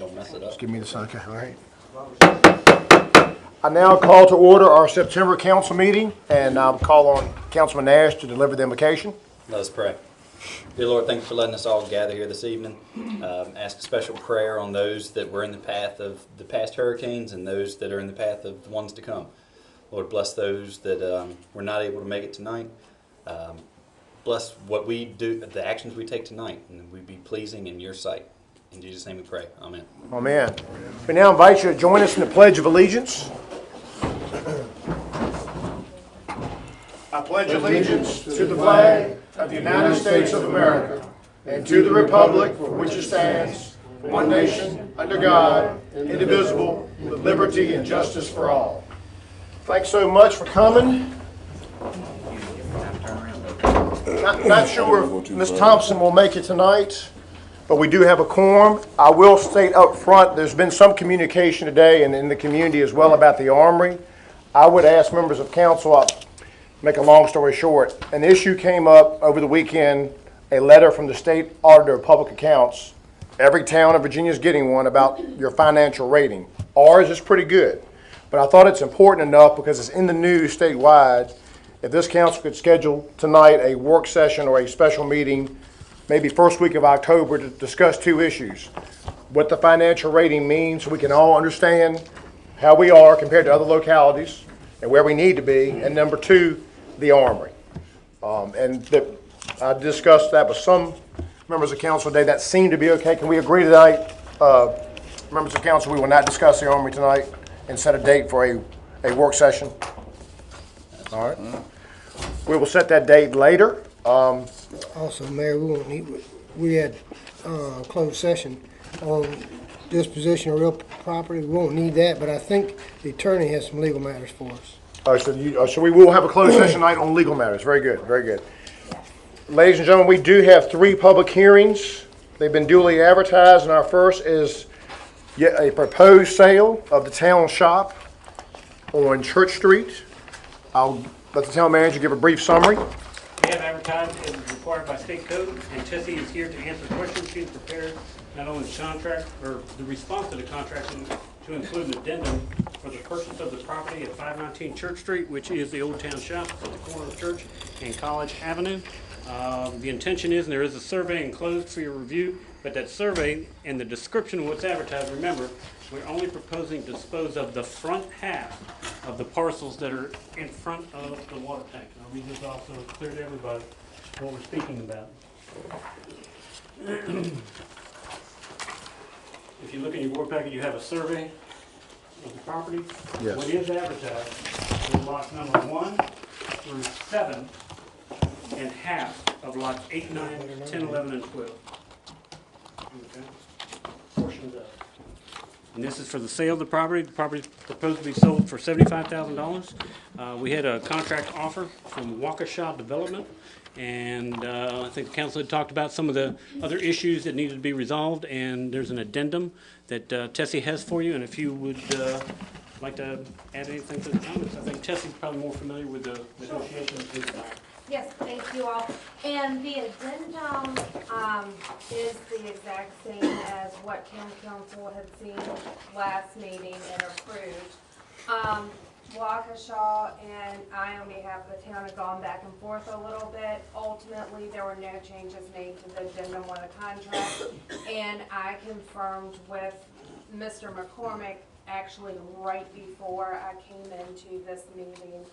Don't mess it up. Just give me the sign. Okay, all right. I now call to order our September council meeting, and I'll call on Councilman Nash to deliver the invocation. Let us pray. Dear Lord, thank you for letting us all gather here this evening. Ask a special prayer on those that were in the path of the past hurricanes and those that are in the path of the ones to come. Lord, bless those that were not able to make it tonight. Bless what we do, the actions we take tonight, and we be pleasing in your sight. In Jesus' name we pray. Amen. Amen. We now invite you to join us in the Pledge of Allegiance. I pledge allegiance to the flag of the United States of America and to the republic for which it stands, one nation, under God, indivisible, with liberty and justice for all. Thanks so much for coming. Not sure if Ms. Thompson will make it tonight, but we do have a quorum. I will state up front, there's been some communication today and in the community as well about the Armory. I would ask members of council, make a long story short, an issue came up over the weekend, a letter from the State Auditor of Public Accounts. Every town in Virginia is getting one about your financial rating. Ours is pretty good, but I thought it's important enough because it's in the news statewide. If this council could schedule tonight a work session or a special meeting, maybe first week of October, to discuss two issues. What the financial rating means so we can all understand how we are compared to other localities and where we need to be. And number two, the Armory. I discussed that with some members of council today. That seemed to be okay. Can we agree tonight, members of council, we will not discuss the Armory tonight and set a date for a work session? All right. We will set that date later. Also, Mayor, we had closed session on disposition of real property. We won't need that, but I think the attorney has some legal matters for us. So we will have a closed session tonight on legal matters. Very good, very good. Ladies and gentlemen, we do have 3 public hearings. They've been duly advertised, and our first is yet a proposed sale of the town shop on Church Street. I'll let the town manager give a brief summary. We have advertised as required by state code, and Tessie is here to answer questions. She's prepared not only the contract, or the response to the contract, to include an addendum for the purchase of the property at 519 Church Street, which is the old town shop at the corner of Church and College Avenue. The intention is, and there is a survey enclosed for your review, but that survey and the description of what's advertised, remember, we're only proposing to dispose of the front half of the parcels that are in front of the water tank. And I'll read this off so it's clear to everybody what we're speaking about. If you look in your board packet, you have a survey of the property. Yes. What is advertised is lots number 1 through 7 and half of lots 8, 9, 10, 11, and 12. Okay. Portions of it. And this is for the sale of the property. The property is proposed to be sold for $75,000. We had a contract offer from Waukesha Development, and I think the council had talked about some of the other issues that needed to be resolved, and there's an addendum that Tessie has for you, and if you would like to add anything to the comments, I think Tessie's probably more familiar with the negotiations. Yes, thank you all. And the addendum is the exact same as what town council had seen last meeting and approved. Waukesha and I, on behalf of the town, have gone back and forth a little bit. Ultimately, there were no changes made to the addendum or the contract, and I confirmed with Mr. McCormick actually right before I came into this meeting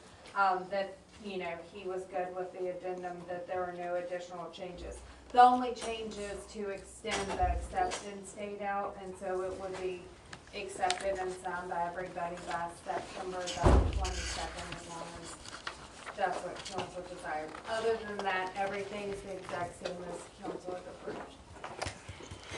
that he was good with the addendum, that there were no additional changes. The only change is to extend the acceptance date out, and so it would be accepted and signed by everybody by September the 22nd, as long as that's what council desired. Other than that, everything's the exact same as council had approved.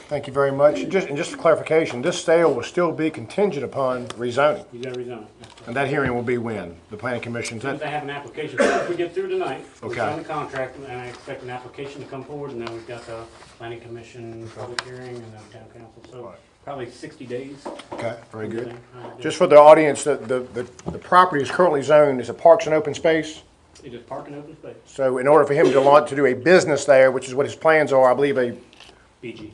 Thank you very much. Just for clarification, this sale will still be contingent upon rezoning. You got to rezone. And that hearing will be when? The planning commission? As soon as I have an application, if we get through tonight, we Okay. sign the contract, and I expect an application to come forward, and then we've got the planning commission, public hearing, and then town council. So probably 60 days. Okay, very good. Just for the audience, the property is currently zoned as a parks and open space. It is park and open space. So in order for him to do a business there, which is what his plans are, I believe BG.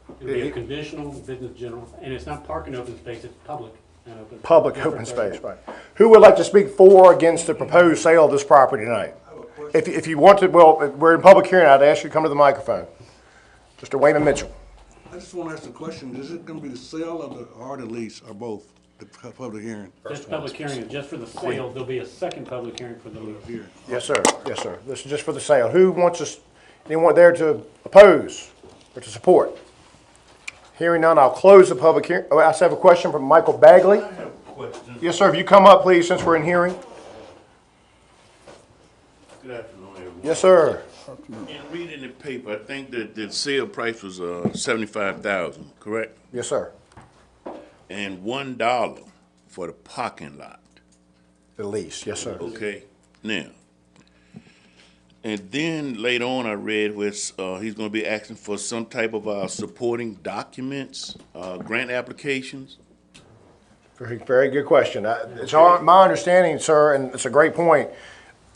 It'll be a conditional business general, and it's not parking open space, it's public and open. Public open space, right. Who would like to speak for or against the proposed sale of this property tonight? If you want to, well, we're in public hearing, I'd ask you to come to the microphone. Mr. Wayman Mitchell. I just want to ask a question. Is it going to be the sale or the lease or both? The public hearing? This public hearing is just for the sale, there'll be a second public hearing for the lease. Here. Yes, sir. Yes, sir. This is just for the sale. Who wants us, anyone there to oppose or to support? Hearing none, I'll close the public hearing. Oh, I just have a question from Michael Bagley. I have a question. Yes, sir. If you come up, please, since we're in hearing. Good afternoon, everyone. Yes, sir. In reading the paper, I think that the sale price was $75,000, correct? Yes, sir. And $1 for the parking lot. The lease. Yes, sir. Okay, now, and then later on, I read where he's going to be asking for some type of supporting documents, grant applications. Very, very good question. My understanding, sir, and it's a great point.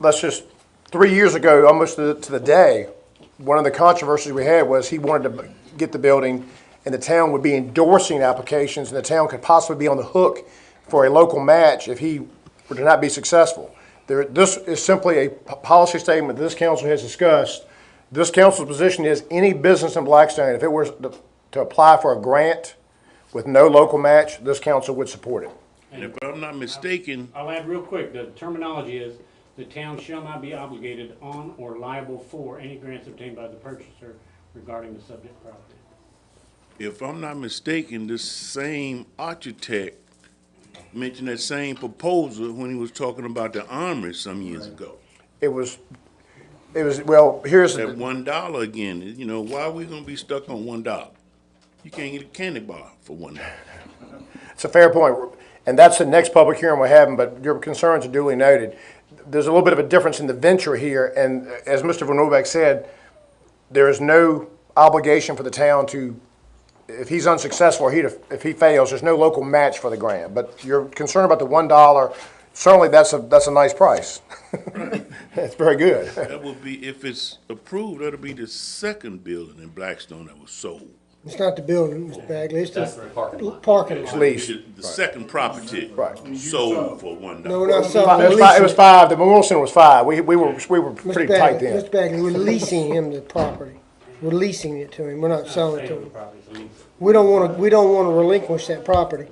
Let's just 3 years ago, almost to the day, one of the controversies we had was he wanted to get the building, and the town would be endorsing applications, and the town could possibly be on the hook for a local match if he were to not be successful. This is simply a policy statement this council has discussed. This council's position is any business in Blackstone, if it were to apply for a grant with no local match, this council would support it. And if I'm not mistaken, I'll add real quick, the terminology is, the town shall not be obligated on or liable for any grants obtained by the purchaser regarding the subject property. if I'm not mistaken, this same architect mentioned that same proposal when he was talking about the armory some years ago. It was, well, here's, That $1 again, you know, why are we gonna be stuck on $1? You can't get a candy bar for $1. it's a fair point. And that's the next public hearing we're having, but your concerns are duly noted. There's a little bit of a difference in the venture here, and as Mr. Van Overbeek said, there is no obligation for the town to, if he's unsuccessful or if he fails, there's no local match for the grant. But you're concerned about the $1, certainly that's a nice price. It's very good. That would be, if it's approved, that'll be the second building in Blackstone that was sold. It's not the building, Mr. Bagley, it's That's the the parking lot. parking lot. Lease. The second property Right. sold for $1. No, we're not It selling, we're was five, it was leasing. five. The Memorial Center was five. We were Mr. pretty tight Bagley, then. Mr. Bagley, we're leasing him the property. We're leasing it to him, we're not selling it to him. We don't wanna relinquish that property.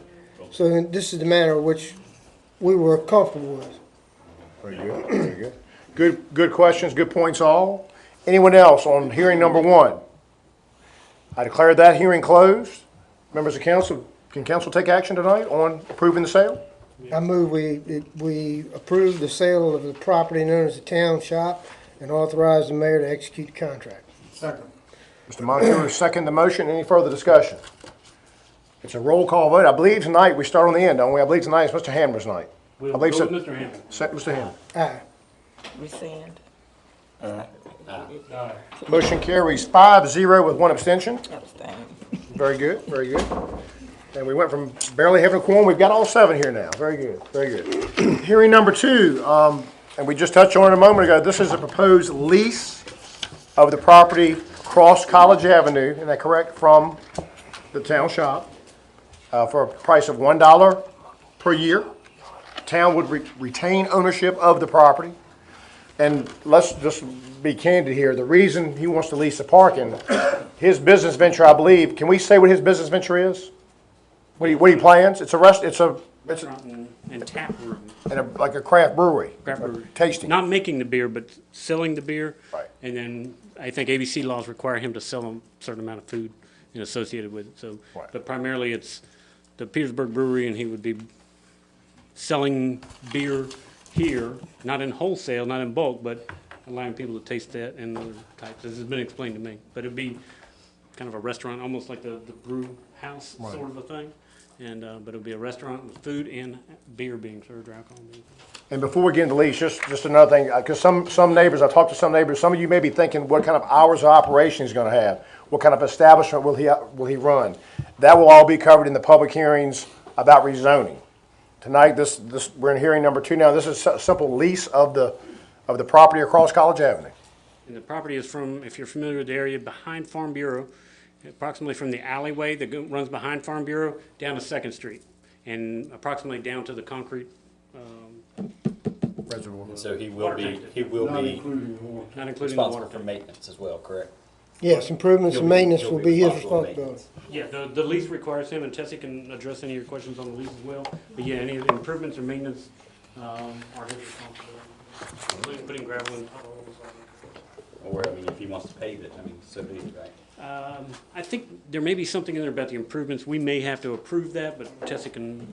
So then this is the manner in which we were comfortable with. Very good, very good. Good questions, good points all. Anyone else on hearing number one? I declare that hearing closed. Members of council, can council take action tonight on approving the sale? I move we approve the sale of the property known as the town shop and authorize the mayor to execute the contract. Second. Mr. Montour, second the motion. Any further discussion? It's a roll call vote. I believe tonight we start on the end, don't we? I believe tonight is Mr. Hammer's night. We'll I believe go so. with Mr. Hammond. Mr. Hammer. Aye. Rescind. Motion carries 5-0 with one abstention. Abstain. Very good, very good. And we went from barely having a quorum, we've got all seven here now. Very good, very good. Hearing number two, and we just touched on it a moment ago, this is a proposed lease of the property across College Avenue, isn't that correct, from the town shop, for a price of $1 per year. Town would retain ownership of the property. And let's just be candid here. The reason he wants to lease the parking, his business venture, I believe, can we say what his business venture is? What he plans? It's a Restaurant and tap room. like a craft brewery. Craft brewery. Tasting. Not making the beer, but selling the beer. Right. And then I think ABC laws require him to sell a certain amount of food associated with it. So, Right. but primarily it's the Petersburg Brewery, and he would be selling beer here, not in wholesale, not in bulk, but allowing people to taste that and other types. This has been explained to me. But it'd be kind of a restaurant, almost like the brew house sort of a thing. And but it'll be a restaurant with food and beer being served, or alcohol being served. And before we get into lease, just another thing, because some neighbors, I've talked to some neighbors, some of you may be thinking what kind of hours of operation he's going to have. What kind of establishment will he run? That will all be covered in the public hearings about rezoning. Tonight, we're in hearing number two now. This is a simple lease of the property across College Avenue. And the property is from, if you're familiar with the area, behind Farm Bureau. approximately from the alleyway that runs behind Farm Bureau down to Second Street, and approximately down to the concrete, Reservoir. So he will Water be, tank. he will Not be including the water. not including the water responsible for tank. maintenance as well, correct? Yes, improvements and maintenance He'll will be his responsible for responsibility. Yeah, the lease requires him, and Tessie can address any of your questions on the lease as well. But yeah, any of the improvements or maintenance are his responsibility, including putting gravel in potholes. Or, I mean, if he wants to pave it, I mean, so be it, right? I think there may be something in there about the improvements. We may have to approve that, but Tessie can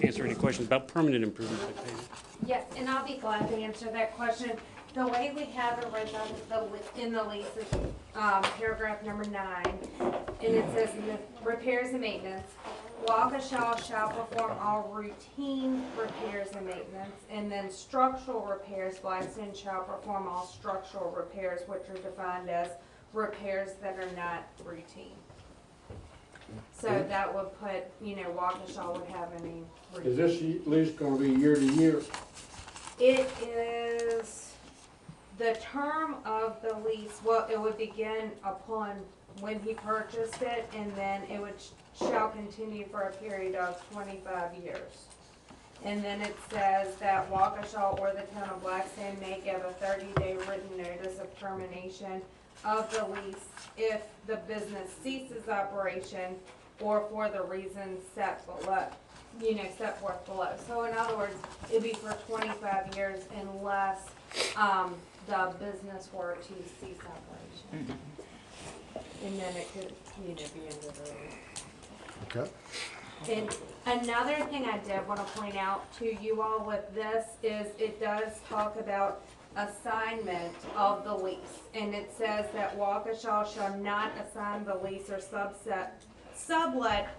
answer any questions about permanent improvements like paving. Yes, and I'll be glad to answer that question. The way we have it written in the lease is, paragraph number 9, and it says, repairs and maintenance. Waukesha shall perform all routine repairs and maintenance, and then structural repairs, Blackstone shall perform all structural repairs, which are defined as repairs that are not routine. So that would put, Waukesha would have any routine. Is this lease gonna be year to year? It is, the term of the lease, well, it would begin upon when he purchased it, and then it would, shall continue for a period of 25 years. And then it says that Waukesha or the town of Blackstone may give a 30-day written notice of termination of the lease if the business ceases operation or for the reasons set below, set forth below. So in other words, it'd be for 25 years unless, the business were to cease operation. And then it could, be under the. Okay. And another thing I did want to point out to you all with this is it does talk about assignment of the lease. And it says that Waukesha shall not assign the lease or sublet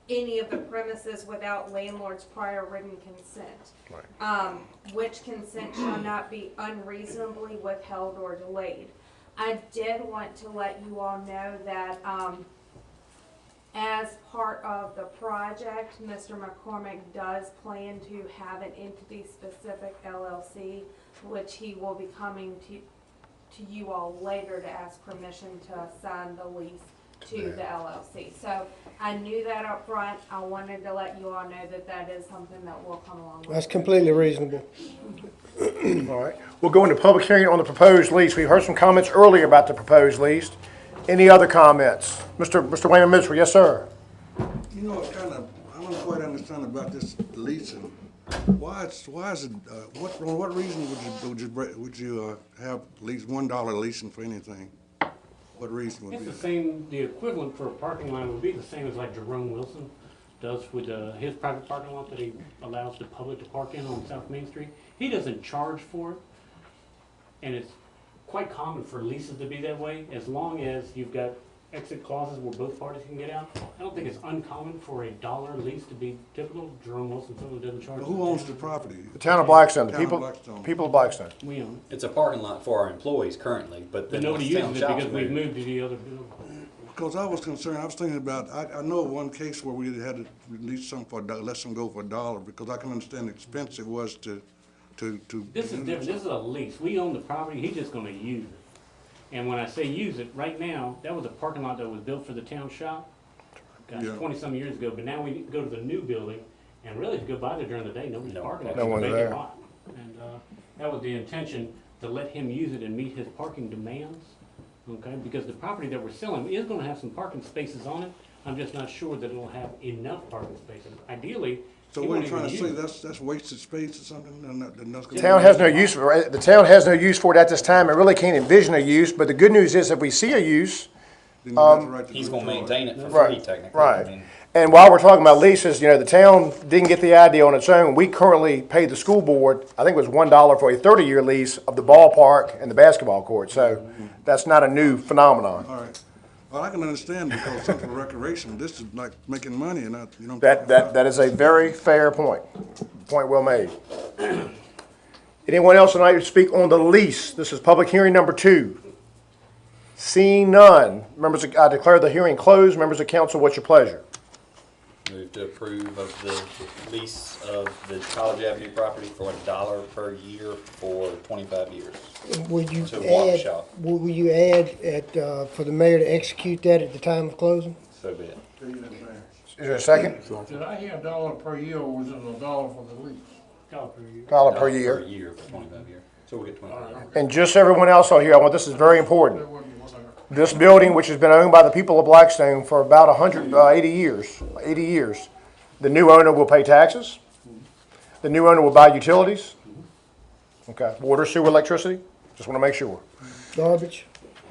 any of the premises without landlord's prior written consent. Right. Which consent shall not be unreasonably withheld or delayed. I did want to let you all know that, as part of the project, Mr. McCormick does plan to have an entity-specific LLC, which he will be coming to you all later to ask permission to assign the lease to the LLC. So I knew that up front. I wanted to let you all know that that is something that will come along with. That's completely reasonable. All right. We'll go into public hearing on the proposed lease. We heard some comments earlier about the proposed lease. Any other comments? Mr. Wayman Mitchell, yes, sir. You know, it's kind of, I don't quite understand about this leasing. Why is it, what reason would you have at least $1 leasing for anything? What reason would It's be? the same, the equivalent for a parking lot would be the same as like Jerome Wilson does with his private parking lot that he allows the public to park in on South Main Street. He doesn't charge for it, and it's quite common for leases to be that way, as long as you've got exit clauses where both parties can get out. I don't think it's uncommon for a $1 lease to be typical. Jerome Wilson certainly doesn't charge. Who owns the property? The town of Blackstone, the Town of people, Blackstone. people of Blackstone. We own it. It's a parking lot for our employees currently, but But then nobody once town uses it shops because we've move- moved to the other building. Because I was concerned, I was thinking about, I know of one case where we had to lease something for let them go for $1, because I can understand the expense it was to. This is different. This is a lease. We own the property. He's just gonna use it. And when I say use it, right now, that was a parking lot that was built for the town shop. Gosh, Yeah. 20-some years ago, but now we go to the new building, and really, if you go by there during the day, nobody's No, parking. no It's a one's vacant there. lot. And, that was the intention, to let him use it and meet his parking demands, okay? Because the property that we're selling is gonna have some parking spaces on it. I'm just not sure that it'll have enough parking spaces. Ideally, So he what are won't you trying to even say, use it. that's wasted space or something? The town has no use for it. The town has no use for it at this time. It really can't envision a use, but the good news is if we see a use, He's gonna maintain it for Right, free technically. right. I mean, and while we're talking about leases, the town didn't get the idea on its own. We currently pay the school board, I think it was $1 for a 30-year lease of the ballpark and the basketball court. So that's not a new phenomenon. All right. Well, I can understand because Central Recreation, this is like making money and not, you know. That is a very fair point. Point well made. Anyone else tonight to speak on the lease? This is public hearing number 2. Seeing none, I declare the hearing closed. Members of council, what's your pleasure? Move to approve of the lease of the College Avenue property for $1 per year for 25 years. Would you To walk add, shop. will you add for the mayor to execute that at the time of closing? So be it. Is there a second? Did I hear $1 per year or was it $1 for the lease? $1 per Per year. year for 25 years. So we'll get 25 years. And just so everyone else out here, I want, this is very important. That wasn't what I heard. This building, which has been owned by the people of Blackstone for about 80 years, the new owner will pay taxes. The new owner will buy utilities. Okay, water, sewer, electricity. Just want to make sure. Garbage,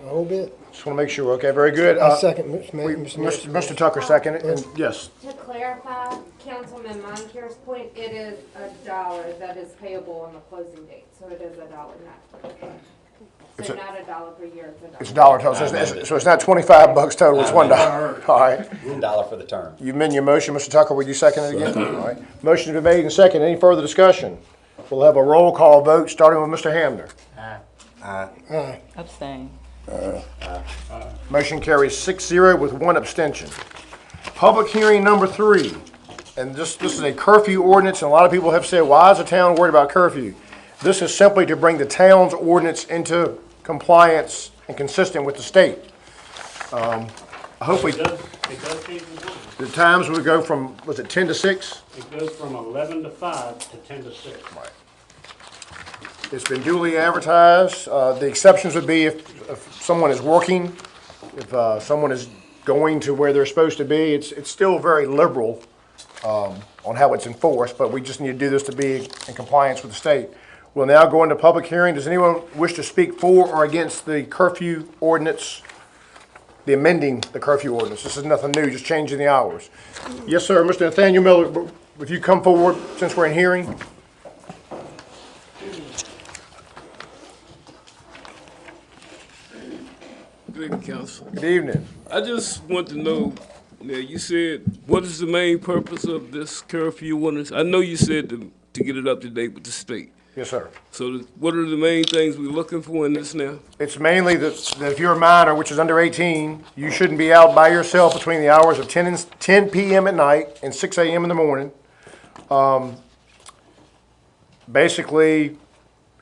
a whole bit? Just want to make sure. Okay, very good. I second, Mr. Mayor. Mr. Tucker seconded, and yes. To clarify, Councilman Moncare's point, it is $1 that is payable on the closing date, so it is $1 net. So not $1 per year, It's $1 total, so it's not $25 total, it's $1. All right. $1 for the term. You amend your motion, Mr. Tucker, would you second it again? All right. Motion's been made and seconded. Any further discussion? We'll have a roll call vote, starting with Mr. Hamner. Aye. Abstain. Motion carries 6-0 with one abstention. Public hearing number 3, and this is a curfew ordinance, and a lot of people have said, why is the town worried about curfew? This is simply to bring the town's ordinance into compliance and consistent with the state. Hopefully, It does change the time. the times would go from, was it 10 to 6? It goes from 11 to 5 to 10 to 6. It's been duly advertised. The exceptions would be if someone is working, if someone is going to where they're supposed to be. It's still very liberal on how it's enforced, but we just need to do this to be in compliance with the state. We'll now go into public hearing. Does anyone wish to speak for or against the curfew ordinance, the amending the curfew ordinance? This is nothing new, just changing the hours. Yes, sir. Mr. Nathaniel Miller, if you come forward since we're in hearing. Good evening, Council. Good evening. I just want to know, now you said, what is the main purpose of this curfew ordinance? I know you said to get it up to date with the state. Yes, sir. So what are the main things we're looking for in this now? It's mainly that if you're a minor, which is under 18, you shouldn't be out by yourself between the hours of 10 p.m. at night and 6 a.m. in the morning. Basically,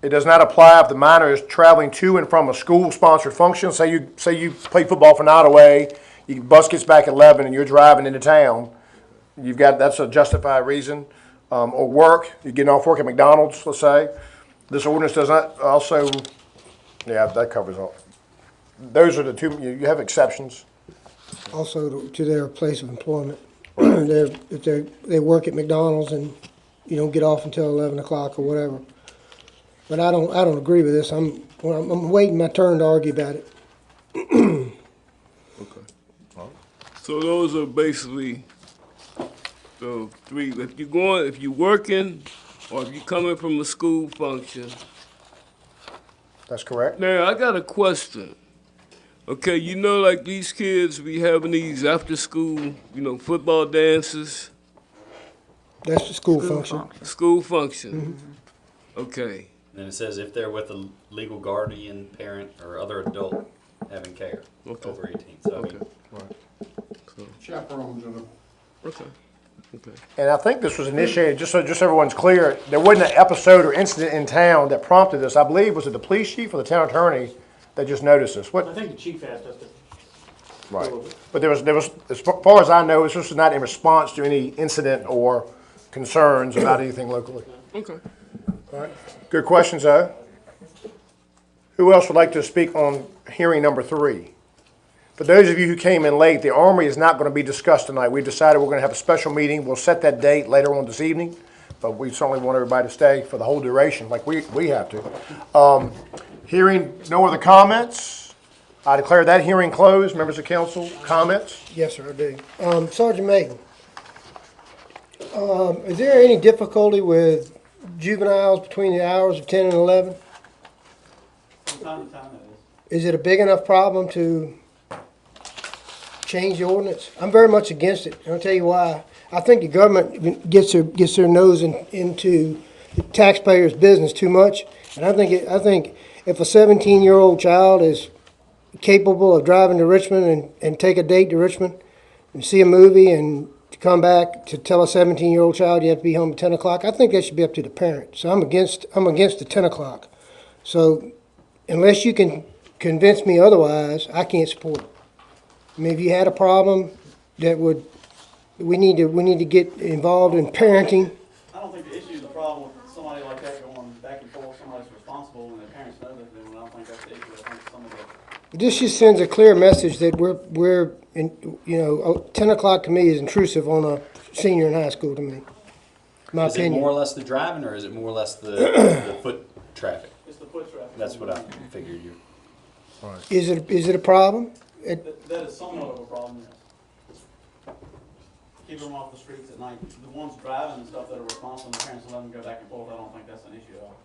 it does not apply if the minor is traveling to and from a school-sponsored function. Say you play football for Nottaway, your bus gets back at 11 and you're driving into town. That's a justified reason. Or work, you're getting off work at McDonald's, let's say. This ordinance does not also, yeah, that covers all. Those are the two, you have exceptions. Also to their place of employment. If they work at McDonald's and you don't get off until 11 o'clock or whatever. But I don't agree with this. I'm waiting my turn to argue about it. Okay. So those are basically the three. If you're working, or if you're coming from a school function. That's correct. Now, I got a question. Okay, you know, like these kids be having these after school, football dances, That's the school function. school function. Okay. And it says if they're with a legal guardian, parent, or other adult having care over 18. So, I mean, Chaperones in them. Okay. Okay. And I think this was initiated, just so everyone's clear, there wasn't an episode or incident in town that prompted this. I believe, was it the police chief or the town attorney that just noticed this? I think the chief asked us to. Right. But there was, as far as I know, this was not in response to any incident or concerns about anything locally. Okay. All right. Good questions, though. Who else would like to speak on hearing number 3? For those of you who came in late, the Armory is not going to be discussed tonight. We've decided we're going to have a special meeting. We'll set that date later on this evening, but we certainly want everybody to stay for the whole duration, like we have to. Hearing no other comments, I declare that hearing closed. Members of council, comments? Yes, sir, I do. Sergeant Megan, is there any difficulty with juveniles between the hours of 10 and 11? From time to time it is. Is it a big enough problem to change the ordinance? I'm very much against it, and I'll tell you why. I think the government gets their nose into the taxpayers' business too much, and I think if a 17-year-old child is capable of driving to Richmond and take a date to Richmond and see a movie and to come back to tell a 17-year-old child you have to be home at 10 o'clock, I think that should be up to the parent. So I'm against the 10 o'clock. So unless you can convince me otherwise, I can't support it. I mean, if you had a problem we need to get involved in parenting. I don't think the issue is the problem with somebody like that going back and forth, somebody's responsible when their parents know that, then I don't think that's the issue. I think some of the This just sends a clear message that we're in, 10 o'clock to me is intrusive on a senior in high school to me. My Is it opinion. more or less the driving, or is it more or less the foot traffic? it's the foot traffic. That's what I figured you. Is it a problem? That is somewhat of a problem, yes. Keeping them off the streets at night. The ones driving and stuff that are responsible, and the parents let them go back and forth, I don't think that's an issue at all.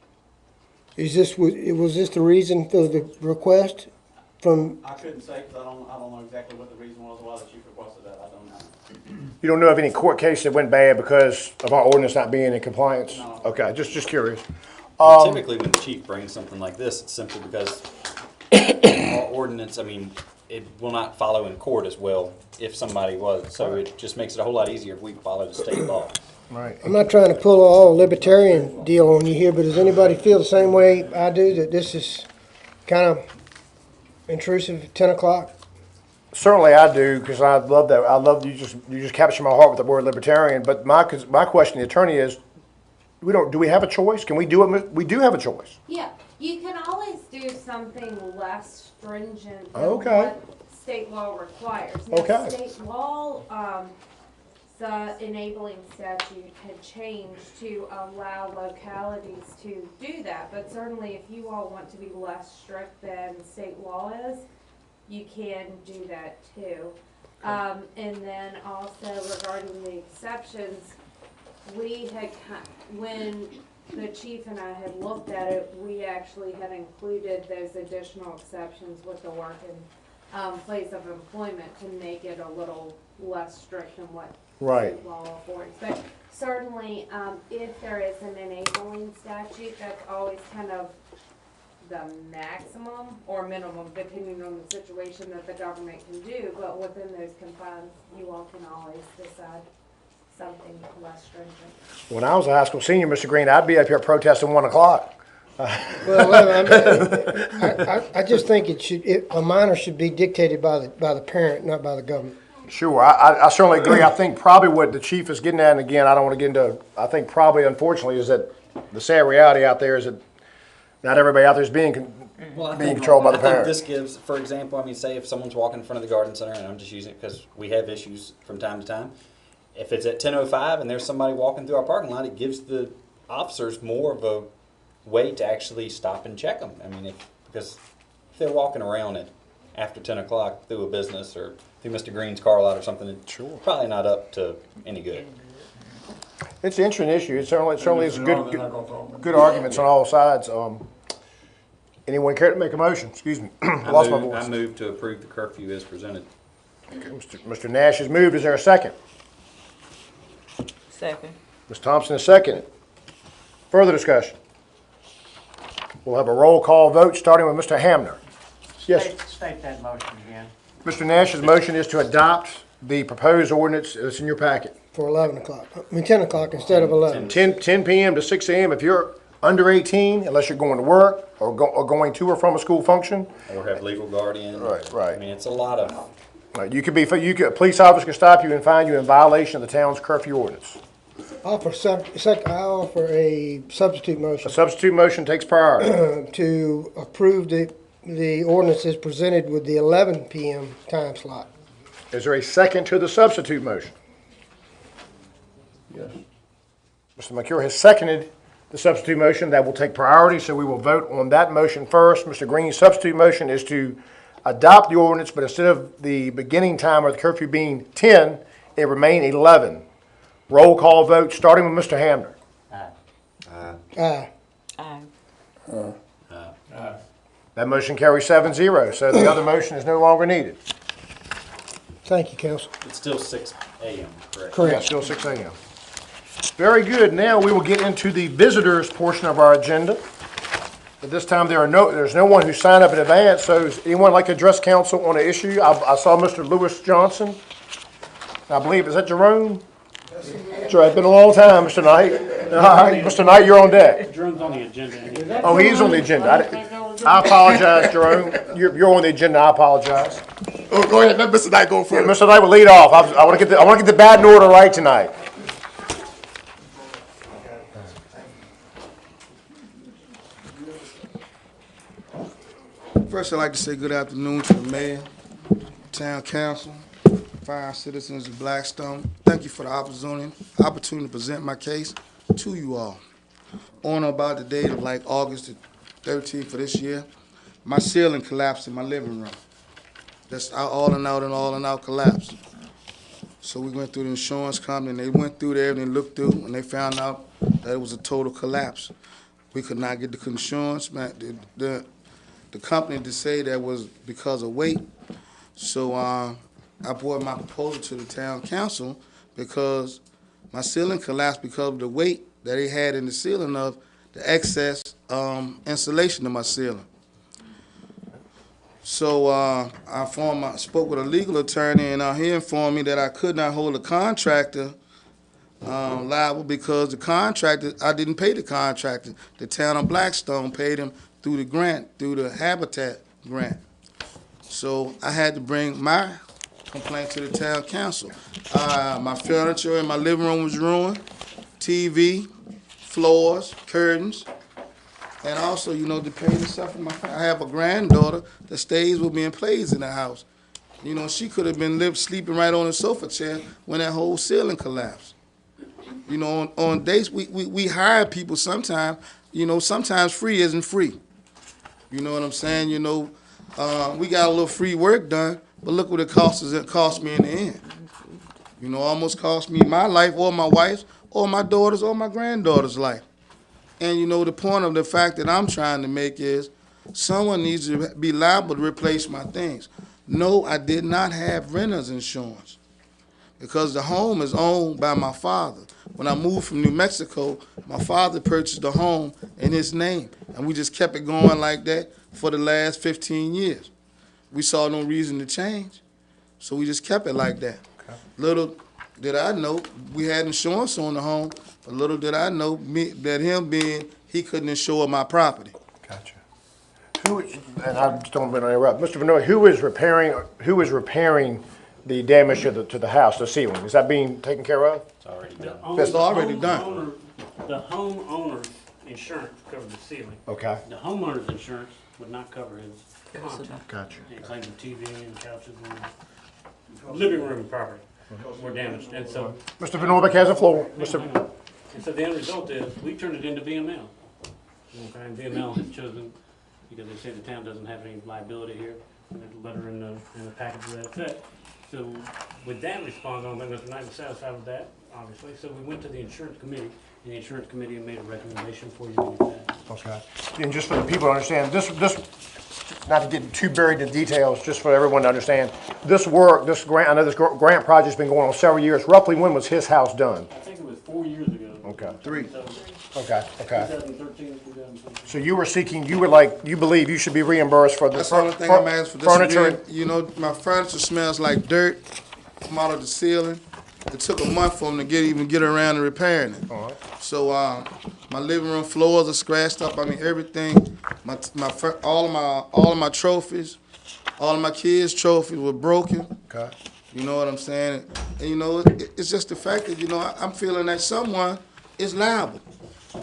Was this the reason for the request from? I couldn't say, because I don't know exactly what the reason was why the chief requested that, I don't know. You don't know of any court case that went bad because of our ordinance not being in compliance? No. Okay, just curious. Typically, when the chief brings something like this, it's simply because our ordinance, I mean, it will not follow in court as well if somebody was. So it just makes it a whole lot easier if we follow the state law. Right. I'm not trying to pull all libertarian deal on you here, but does anybody feel the same way I do, that this is kind of intrusive at 10 o'clock? Certainly I do, because I love that. I love you just capture my heart with the word libertarian. But my question to the attorney is, do we have a choice? Can we do it? We do have a choice. Yeah, you can always do something less stringent than Okay. what state law requires. Now, Okay. state law, the enabling statute had changed to allow localities to do that. But certainly if you all want to be less strict than state law is, you can do that too. And then also regarding the exceptions, we had, when the chief and I had looked at it, we actually had included those additional exceptions with the work and place of employment to make it a little less strict than what Right. state law affords. But certainly, if there is an enabling statute, that's always kind of the maximum or minimum, depending on the situation that the government can do. But within those confines, you all can always decide something less stringent. When I was a high school senior, Mr. Green, I'd be up here protesting 1 o'clock. Well, I just think a minor should be dictated by the parent, not by the government. Sure, I certainly agree. I think probably what the chief is getting at, and again, I don't want to get into, I think probably unfortunately is that the sad reality out there is that not everybody out there is being controlled by the I think parent. this gives, for example, I mean, say if someone's walking in front of the garden center, and I'm just using it because we have issues from time to time. If it's at 10:05 and there's somebody walking through our parking lot, it gives the officers more of a way to actually stop and check them. I mean, because if they're walking around at after 10 o'clock through a business or through Mr. Green's car lot or something, it's probably not up to any good. It's an interesting issue. It certainly is good arguments on all sides. Anyone care to make a motion? Excuse me, I lost my voice. I move to approve the curfew as presented. Okay, Mr. Nash has moved. Is there a second? Second. Ms. Thompson is second. Further discussion? We'll have a roll call vote starting with Mr. Hamner. Yes. State that motion again. Mr. Nash's motion is to adopt the proposed ordinance that's in your packet. For 11 o'clock. 10 o'clock instead of 11. 10 p.m. to 6 a.m. If you're under 18, unless you're going to work or going to or from a school function. Or have legal guardian. Right. I mean, it's a lot of. A police officer can stop you and find you in violation of the town's curfew ordinance. I offer a substitute A motion substitute motion takes priority. to approve the ordinance as presented with the 11 p.m. time slot. Is there a second to the substitute motion? Yes. Mr. McCure has seconded the substitute motion. That will take priority, so we will vote on that motion first. Mr. Green's substitute motion is to adopt the ordinance, but instead of the beginning time of the curfew being 10, it remain 11. Roll call vote, starting with Mr. Hamner. Aye. Aye. That motion carries 7-0, so the other motion is no longer needed. Thank you, Council. It's still 6 a.m., correct? Yeah, still 6 a.m. Very good. Now we will get into the visitors portion of our agenda. At this time, there's no one who signed up in advance, so does anyone like to address council on an issue? I saw Mr. Lewis Johnson. I believe, is that Jerome? Sure, it's been a long time, Mr. Knight. All right, Mr. Knight, you're on deck. Jerome's on the agenda. Oh, he's on the agenda. I apologize, Jerome. You're on the agenda. I apologize. Oh, go ahead. Let Mr. Knight go Yeah, first. Mr. Knight will lead off. I want to get the batting order right tonight. First, I'd like to say good afternoon to the mayor, town council, fine citizens of Blackstone. Thank you for the opportunity to present my case to you all. On or about the date of like August the 13th of this year, my ceiling collapsed in my living room. That's all and out collapsed. So we went through the insurance company, and they went through there and they looked through, and they found out that it was a total collapse. We could not get the insurance, man. The company to say that was because of weight. So I brought my proposal to the town council because my ceiling collapsed because of the weight that they had in the ceiling of the excess insulation of my ceiling. So I spoke with a legal attorney, and he informed me that I could not hold a contractor liable because the contractor, I didn't pay the contractor. The town of Blackstone paid him through the grant, through the Habitat grant. So I had to bring my complaint to the town council. My furniture in my living room was ruined, TV, floors, curtains, and also, to pay the stuff for my family. I have a granddaughter that stays with me and plays in the house. She could have been sleeping right on the sofa chair when that whole ceiling collapsed. On dates, we hire people sometimes, sometimes free isn't free. You know what I'm saying? We got a little free work done, but look what it cost me in the end. Almost cost me my life or my wife's or my daughter's or my granddaughter's life. And the point of the fact that I'm trying to make is someone needs to be liable to replace my things. No, I did not have renter's insurance because the home is owned by my father. When I moved from New Mexico, my father purchased the home in his name, and we just kept it going like that for the last 15 years. We saw no reason to change, so we just kept it like that. Okay. Little did I know, we had insurance on the home, but little did I know that he couldn't insure my property. Gotcha. And I just don't want to interrupt. Mr. Vanoy, who is repairing the damage to the house, the ceiling? Is that being taken care of? It's already done. It's already done. The homeowner's insurance covered the ceiling. Okay. The homeowner's insurance would not cover his content. Gotcha. Including TV and couches and living room property were damaged. And so, Mr. Vanoy has the floor. and so the end result is we turned it into BML. Okay, and BML has chosen, because they say the town doesn't have any liability here, and there's a letter in the package to that effect. So with that response, I don't think Mr. Knight was satisfied with that, obviously. So we went to the insurance committee, and the insurance committee made a recommendation for you to do that. Okay. And just for the people to understand, this, not to get too buried in details, just for everyone to understand, this grant, I know this grant project's been going on several years. Roughly when was his house done? I think it was 4 years ago. Okay. 3. Okay. 2013, 2014. So you believe you should be reimbursed for the That's the only thing I'm asking for this furniture. my furniture smells like dirt from out of the ceiling. It took a month for them to even get around to repairing it. All right. So my living room floors are scratched up. I mean everything. All of my trophies, all of my kids' trophies were broken. Okay. You know what I'm saying? And it's just the fact that I'm feeling that someone is liable.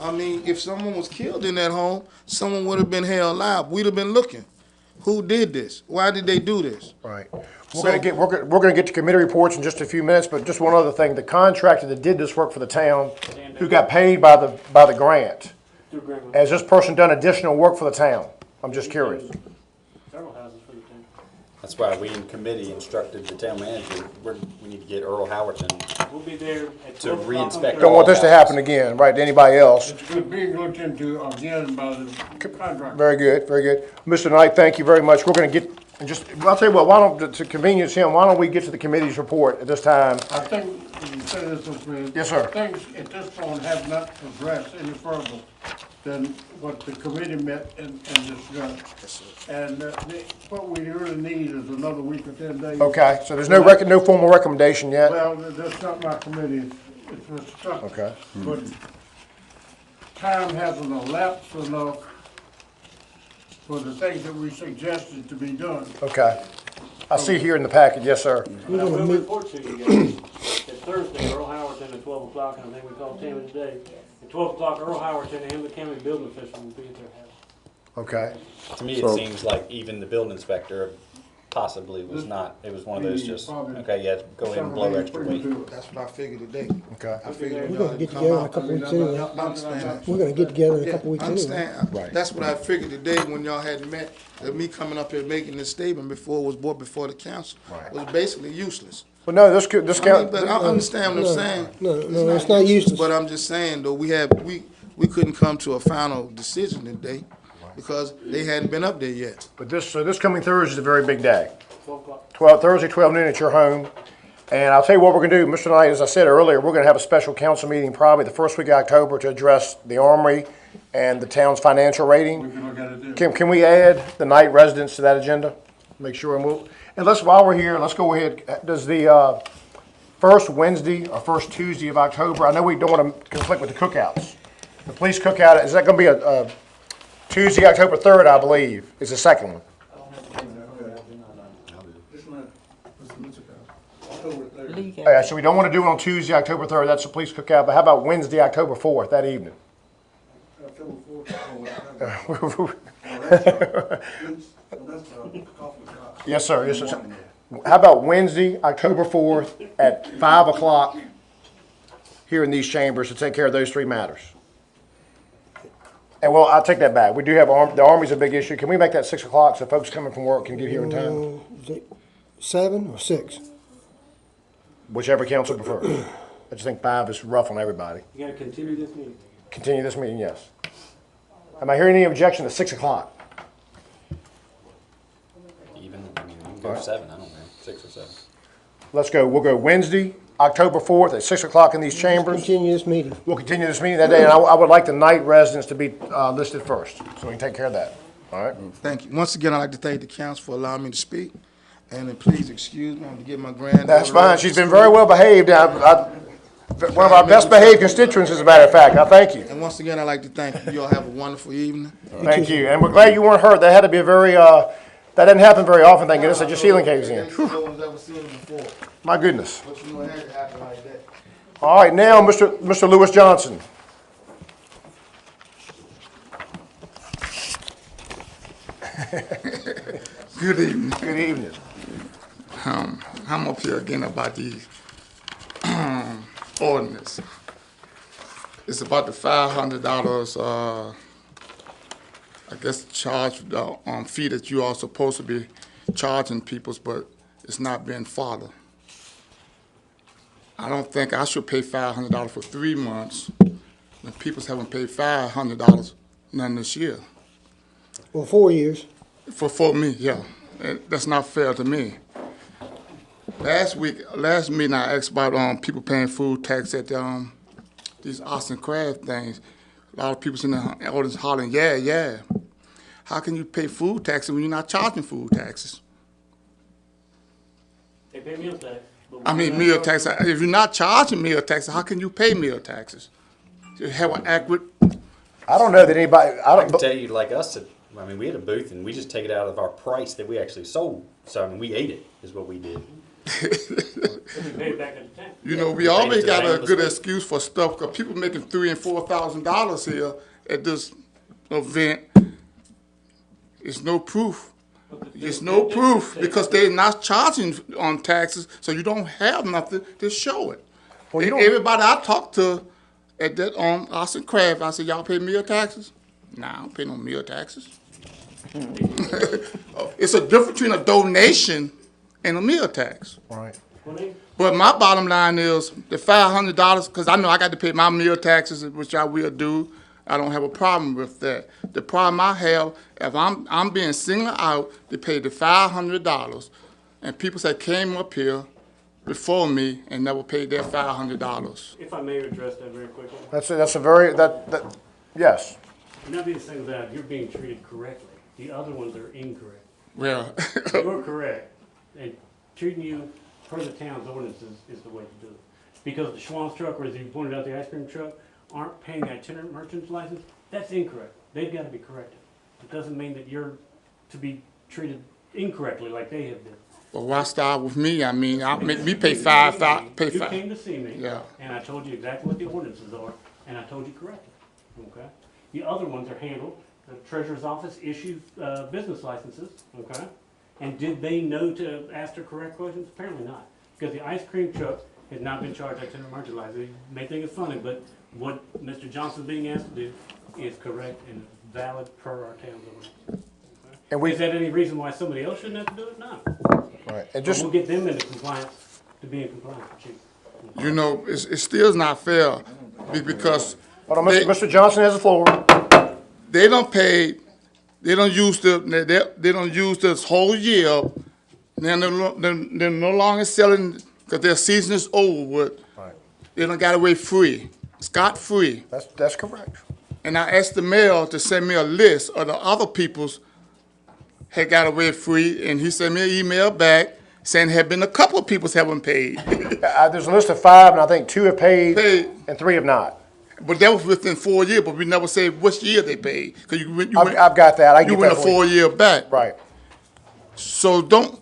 I mean, if someone was killed in that home, someone would have been held liable. We'd have been looking. Who did this? Why did they do this? Right. We're gonna get to committee reports in just a few minutes, but just one other thing: the contractor that did this work for the town, who got paid by the grant, has this person done additional work for the town? I'm just curious. Several houses for the town. That's why we in committee instructed the town manager, we need to get Earl Howerton We'll be there at to 12 o'clock on re-inspect. Thursday. Don't want this to happen again, right, to anybody else. It's being looked into again by the contractor. Very good, very good. Mr. Knight, thank you very much. We're gonna get, I'll tell you what, why don't, to convenience him, why don't we get to the committee's report at this time? I think, you say this, okay? Yes, sir. Things at this point have not progressed any further than what the committee met and discussed. And what we really need is another week or 10 days. Okay, so there's no no formal recommendation yet? Well, that's not my committee, it's Mr. Tucker. Okay. But time hasn't elapsed enough for the things that we suggested to be done. Okay. I see here in the packet, yes, sir. And I will report to you guys that Thursday, Earl Howerton at 12 o'clock, and I think we called Tammy today. At 12 o'clock, Earl Howerton and him, the county building official, will be at their house. Okay. To me, it seems like even the building inspector possibly was not, it was one of those just, okay, yeah, go ahead and blow extra weight. That's what I figured today. Okay. I figured We're gonna get together in a couple weeks anyway. I understand that. We're gonna get together in a Yeah, couple weeks I anyway. understand. Right. That's what I figured today when y'all had met, that me coming up here making this statement before it was brought before the council was basically useless. Well, no, this I mean, count, but I understand what I'm saying. No, it's not useless. But I'm just saying though, we couldn't come to a final decision today because they hadn't been up there yet. but this coming Thursday is a very big day. 12 o'clock. Thursday, 12 noon at your home. And I'll tell you what we're gonna do, Mr. Knight, as I said earlier, we're gonna have a special council meeting probably the first week of October to address the Armory and the town's financial rating. We can look at it then. Can we add the Knight residents to that agenda? Make sure, and while we're here, let's go ahead, does the, first Wednesday or first Tuesday of October, I know we don't wanna conflict with the cookouts. The police cookout, is that gonna be a Tuesday, October 3rd, I believe, is the second one? Okay, so we don't want to do it on Tuesday, October 3rd, that's the police cookout, but how about Wednesday, October 4th, that evening? Yes, sir, yes, sir. How about Wednesday, October 4th at 5 o'clock here in these chambers to take care of those three matters? And well, I'll take that back. We do have, the Army's a big issue. Can we make that 6 o'clock so folks coming from work can get here in time? Is it 7 or 6? Whichever council prefers. I just think 5 is rough on everybody. You gotta continue this meeting. Continue this meeting, yes. Am I hearing any objection to 6 o'clock? Even, I mean, you can go 7, I don't know, 6 or 7. Let's go, we'll go Wednesday, October 4th at 6 o'clock in these chambers. Continue this meeting. We'll continue this meeting that day, and I would like the Knight residents to be listed first, so we can take care of that. All right? Thank you. Once again, I'd like to thank the council for allowing me to speak. And then please excuse me, I'm to get my granddaughter. That's fine. She's been very well behaved. One of our best behaved constituents, as a matter of fact. I thank you. And once again, I'd like to thank you. You all have a wonderful evening. Thank you. And we're glad you weren't hurt. That had to be a very, that doesn't happen very often, thank goodness, that your ceiling caves in. Whew. No one's ever seen it before, My goodness. but you know it had to happen like that. All right, now, Mr. Lewis Johnson. Good evening. Good evening. I'm up here again about the ordinance. It's about the $500, I guess, charge fee that you are supposed to be charging people, but it's not being followed. I don't think I should pay $500 for 3 months when people haven't paid $500 none this year. Well, 4 years. For me, yeah. That's not fair to me. Last meeting, I asked about people paying food tax at these arts and craft things. A lot of people in the audience hollering, yeah, yeah. How can you pay food taxes when you're not charging food taxes? They pay meal tax. I mean, meal tax. If you're not charging meal taxes, how can you pay meal taxes? You have an accurate. I don't know that anybody, I can tell you, like us, I mean, we had a booth and we just take it out of our price that we actually sold. So, I mean, we ate it, is what we did. We pay it back at the time. You know, we Yeah, always to got the a good state. excuse for stuff because people making $3,000 and $4,000 here at this event. It's no proof. It's no proof because they're not charging on taxes, so you don't have nothing to show it. Well, you don't- Everybody I talked to at that Austin Craft, I said, y'all pay meal taxes? Nah, I don't pay no meal taxes. It's a difference between a donation and a meal tax. right. But my bottom line is the $500, because I know I got to pay my meal taxes, which I will do. I don't have a problem with that. The problem I have, if I'm being singled out to pay the $500, and people that came up here before me and never paid their $500. If I may address that very quickly. That's a very, yes. You're not being singled out, you're being treated correctly. The other ones are incorrect. Well, You're correct, and treating you per the town's ordinances is the way to do it. Because the Schwann's truck, or as you pointed out, the ice cream truck, aren't paying the itinerant merchant's license, that's incorrect. They've got to be corrected. It doesn't mean that you're to be treated incorrectly like they have been. well, why start with me? I mean, we pay You five, You five. came to see me, Yeah. and I told you exactly what the ordinances are, and I told you correctly, okay? The other ones are handled, the treasurer's office issues, business licenses, okay? And did they know to ask the correct questions? Apparently not, because the ice cream truck has not been charged itinerant merchant license. You may think it's funny, but what Mr. Johnson's being asked to do is correct and valid per our town's ordinance. And we, Is that any reason why somebody else shouldn't have to do it? No. right, and But just, we'll get them into compliance, to be in compliance with you. You know, it still is not fair because hold on, Mr. Johnson has the floor. they don't pay, they don't use they don't use this whole year. They're no longer selling because their season is over with. Right. They don't got away free, scot-free. That's correct. And I asked the mayor to send me a list of the other people's had got away free, and he sent me an email back saying there had been a couple of people's haven't paid. There's a list of 5, and I think 2 have paid, Paid. and 3 have not. But that was within 4 years, but we never said which year they paid. Because I've got that. I you get went that a for you. 4 year back. Right. So don't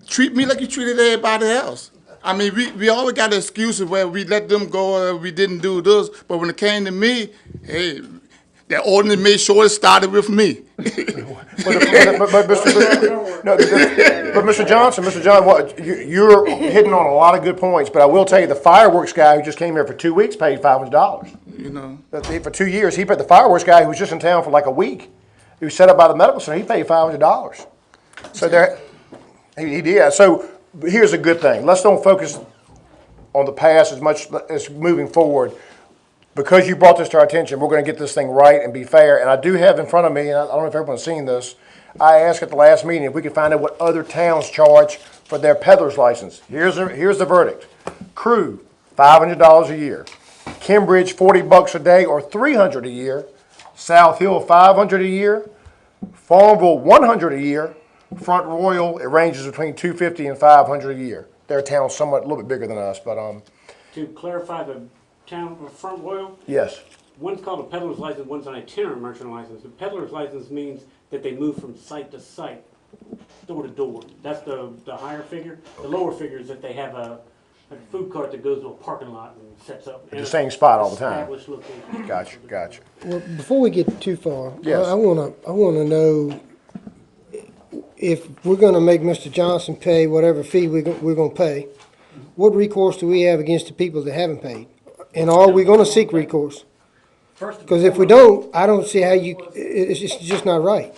treat me like you treated everybody else. I mean, we always got excuses where we let them go or we didn't do this, but when it came to me, hey, that ordinance made sure it started with me. But Mr. Johnson, you're hitting on a lot of good points, but I will tell you, the fireworks guy who just came here for 2 weeks paid $500. You know. For 2 years, he paid the fireworks guy who was just in town for like a week, who was set up by the medical center, he paid $500. So there, he did. So here's a good thing. Let's don't focus on the past as much as moving forward. Because you brought this to our attention, we're going to get this thing right and be fair. And I do have in front of me, and I don't know if everyone's seen this, I asked at the last meeting if we could find out what other towns charge for their peddler's license. Here's the verdict. Crew, $500 a year. Cambridge, $40 a day or $300 a year. South Hill, $500 a year. Farmville, $100 a year. Front Royal, it ranges between $250 and $500 a year. Their town's somewhat a little bit bigger than us, but To clarify, the town of Front Royal, yes. one's called a peddler's license, one's an itinerant merchant license. The peddler's license means that they move from site to site, door to door. That's the higher figure. The lower figure is that they have a food cart that goes to a parking lot and sets up. At the same spot all the time. Established location. Gotcha. Well, before we get too far, Yes. I wanna know if we're gonna make Mr. Johnson pay whatever fee we're gonna pay, what recourse do we have against the people that haven't paid? And are we gonna seek recourse? Because if we don't, I don't see how it's just not right.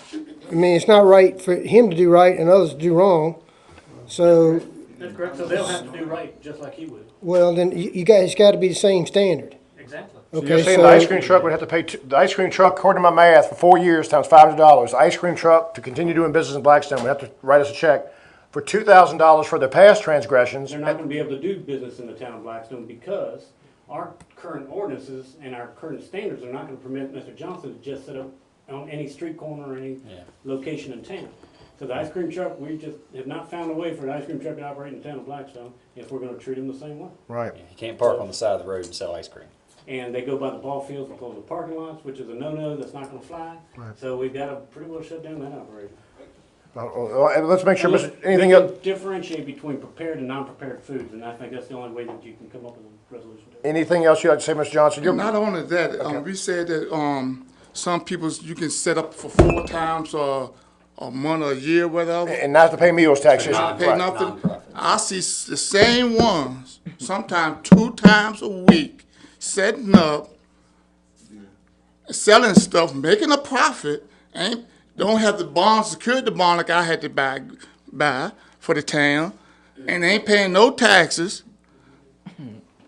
I mean, it's not right for him to do right and others to do wrong. So, That's correct, so they'll have to do right, just like he would. well, then you guys gotta be the same standard. Exactly. You're Okay, saying the ice cream truck would have to pay, the ice cream truck, according to my math, for 4 years times $500. The ice cream truck, to continue doing business in Blackstone, would have to write us a check for $2,000 for their past transgressions. They're not gonna be able to do business in the town of Blackstone because our current ordinances and our current standards are not gonna permit Mr. Johnson to just set up on any street corner or any location in town. So the ice cream truck, we just have not found a way for an ice cream truck to operate in the town of Blackstone if we're gonna treat them the same way. Right. Yeah, you can't park on the side of the road and sell ice cream. And they go by the ball fields and close the parking lots, which is a no-no, that's not gonna fly. So we've gotta pretty well shut down that operation. And let's make sure, anything We else, can differentiate between prepared and non-prepared foods, and I think that's the only way that you can come up with a resolution to it. anything else you'd like to say, Mr. Johnson? And not only that, we said that some people you can set up for 4 times a month or a year, whatever. And not to pay meals taxes. Not pay Right. nothing. Nonprofit. I see the same ones, sometimes 2 times a week, setting up, selling stuff, making a profit, don't have the bond, security bond like I had to buy for the town, and they ain't paying no taxes,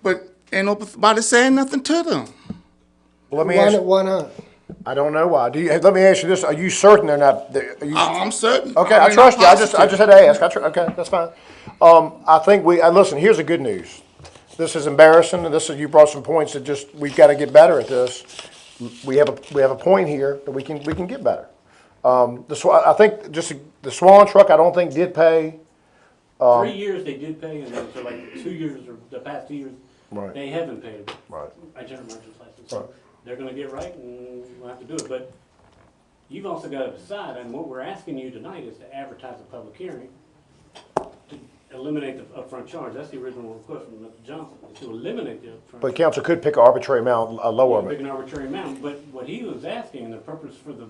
but ain't nobody saying nothing to them. Well, let me ask, Why not? I don't know why. Let me ask you this, are you certain they're not, I'm certain. okay, I mean, trust I'm you, I just positive. had to ask, okay, that's fine. I think listen, here's the good news. This is embarrassing, and you brought some points that we've got to get better at this. we have a point here that we can get better. I think just the Swan truck, I don't think did pay. 3 years they did pay, and then for like 2 years, or the past 2 years, Right. they haven't paid. Right. Itinerant merchant's license. So Right. they're gonna get right, and we'll have to do it. But you've also got to decide, and what we're asking you tonight is to advertise a public hearing to eliminate the upfront charge. That's the original request from Mr. Johnson, is to eliminate the upfront. But council could pick an arbitrary amount, a lower Pick amount. an arbitrary amount, but what he was asking, and the purpose for the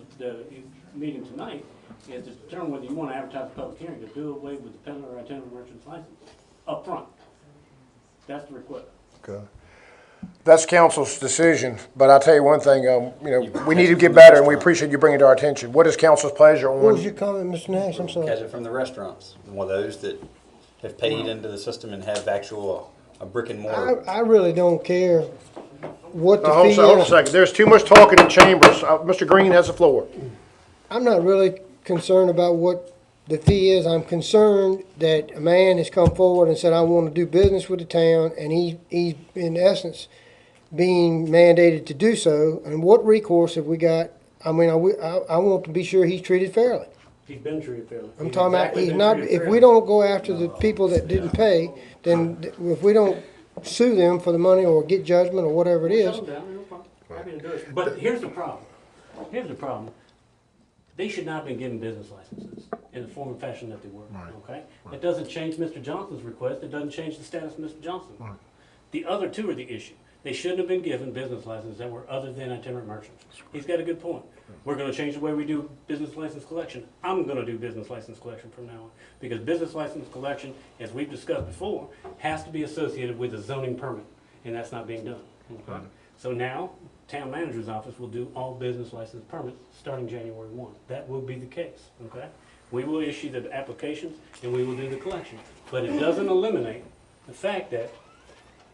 meeting tonight, is to determine whether you want to advertise a public hearing to do away with the peddler or itinerant merchant's license up front. That's the request. Okay. That's council's decision, but I'll tell you one thing, we need to get better, and we appreciate you bringing it to our attention. What is council's pleasure What was on? your comment, Mr. Nash? I'm sorry. Catch it from the restaurants, one of those that have paid into the system and have actual, a brick and mortar. I really don't care what the Hold fee on a is. second, there's too much talking in chambers. Mr. Green has the floor. I'm not really concerned about what the fee is. I'm concerned that a man has come forward and said, I want to do business with the town, and he's in essence being mandated to do so. And what recourse have we got? I mean, I want to be sure he's treated fairly. He's been treated fairly. I'm talking about, he's not, if we don't go after the people that didn't pay, then if we don't sue them for the money or get judgment or whatever it is. Shut them down, no problem. Happy to do it. But here's the problem. Here's the problem. They should not have been given business licenses in the form and fashion that they were, okay? It doesn't change Mr. Johnson's request. It doesn't change the status of Mr. Johnson. The other two are the issue. They shouldn't have been given business licenses that were other than itinerant merchants. He's got a good point. We're gonna change the way we do business license collection. I'm gonna do business license collection from now on. Because business license collection, as we've discussed before, has to be associated with a zoning permit, and that's not being done, okay? So now, town manager's office will do all business license permits starting January 1. That will be the case, okay? We will issue the applications and we will do the collection. But it doesn't eliminate the fact that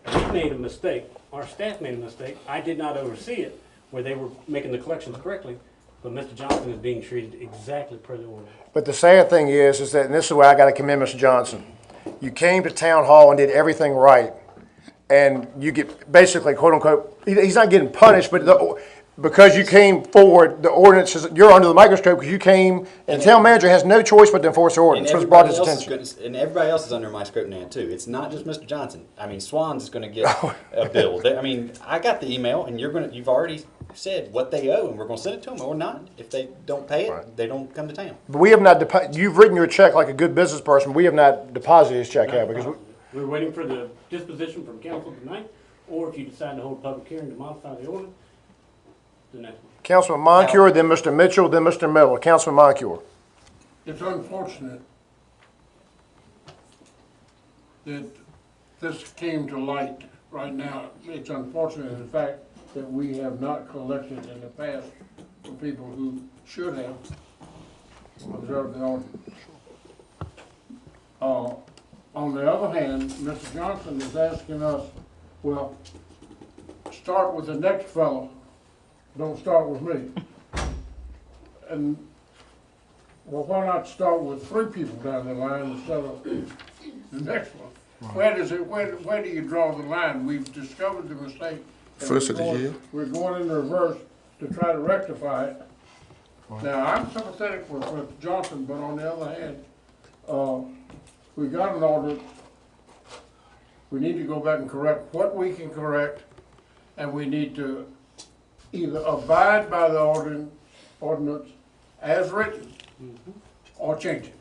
we made a mistake, our staff made a mistake, I did not oversee it, where they were making the collections correctly, but Mr. Johnson is being treated exactly per the order. But the sad thing is that, and this is where I got to commend Mr. Johnson, you came to town hall and did everything right, and you get basically, quote unquote, he's not getting punished, but because you came forward, the ordinance is, you're under the microscope because you came, and the town manager has no choice but to enforce the ordinance. So it's brought to his attention. And everybody else is under my scrutiny now too. It's not just Mr. Johnson. I mean, Swan's is gonna get a bill. I mean, I got the email and you've already said what they owe and we're gonna send it to them or not. If they don't pay it, they don't come to town. But we have not, you've written your check like a good business person. We have not deposited his check yet because We're waiting for the disposition from council tonight, or if you decide to hold a public hearing to modify the ordinance, the next one. Councilman Moncure, then Mr. Mitchell, then Mr. Miller. Councilman Moncure. It's unfortunate that this came to light right now. It's unfortunate in fact that we have not collected in the past from people who should have observed the ordinance. On the other hand, Mr. Johnson is asking us, well, start with the next fellow, don't start with me. And, well, why not start with 3 people down the line instead of the next one? Where do you draw the line? We've discovered the mistake. and First of the year. We're going in reverse to try to rectify it. Now, I'm sympathetic with Mr. Johnson, but on the other hand, we got an order. We need to go back and correct what we can correct, and we need to either abide by the ordinance as written, or change it.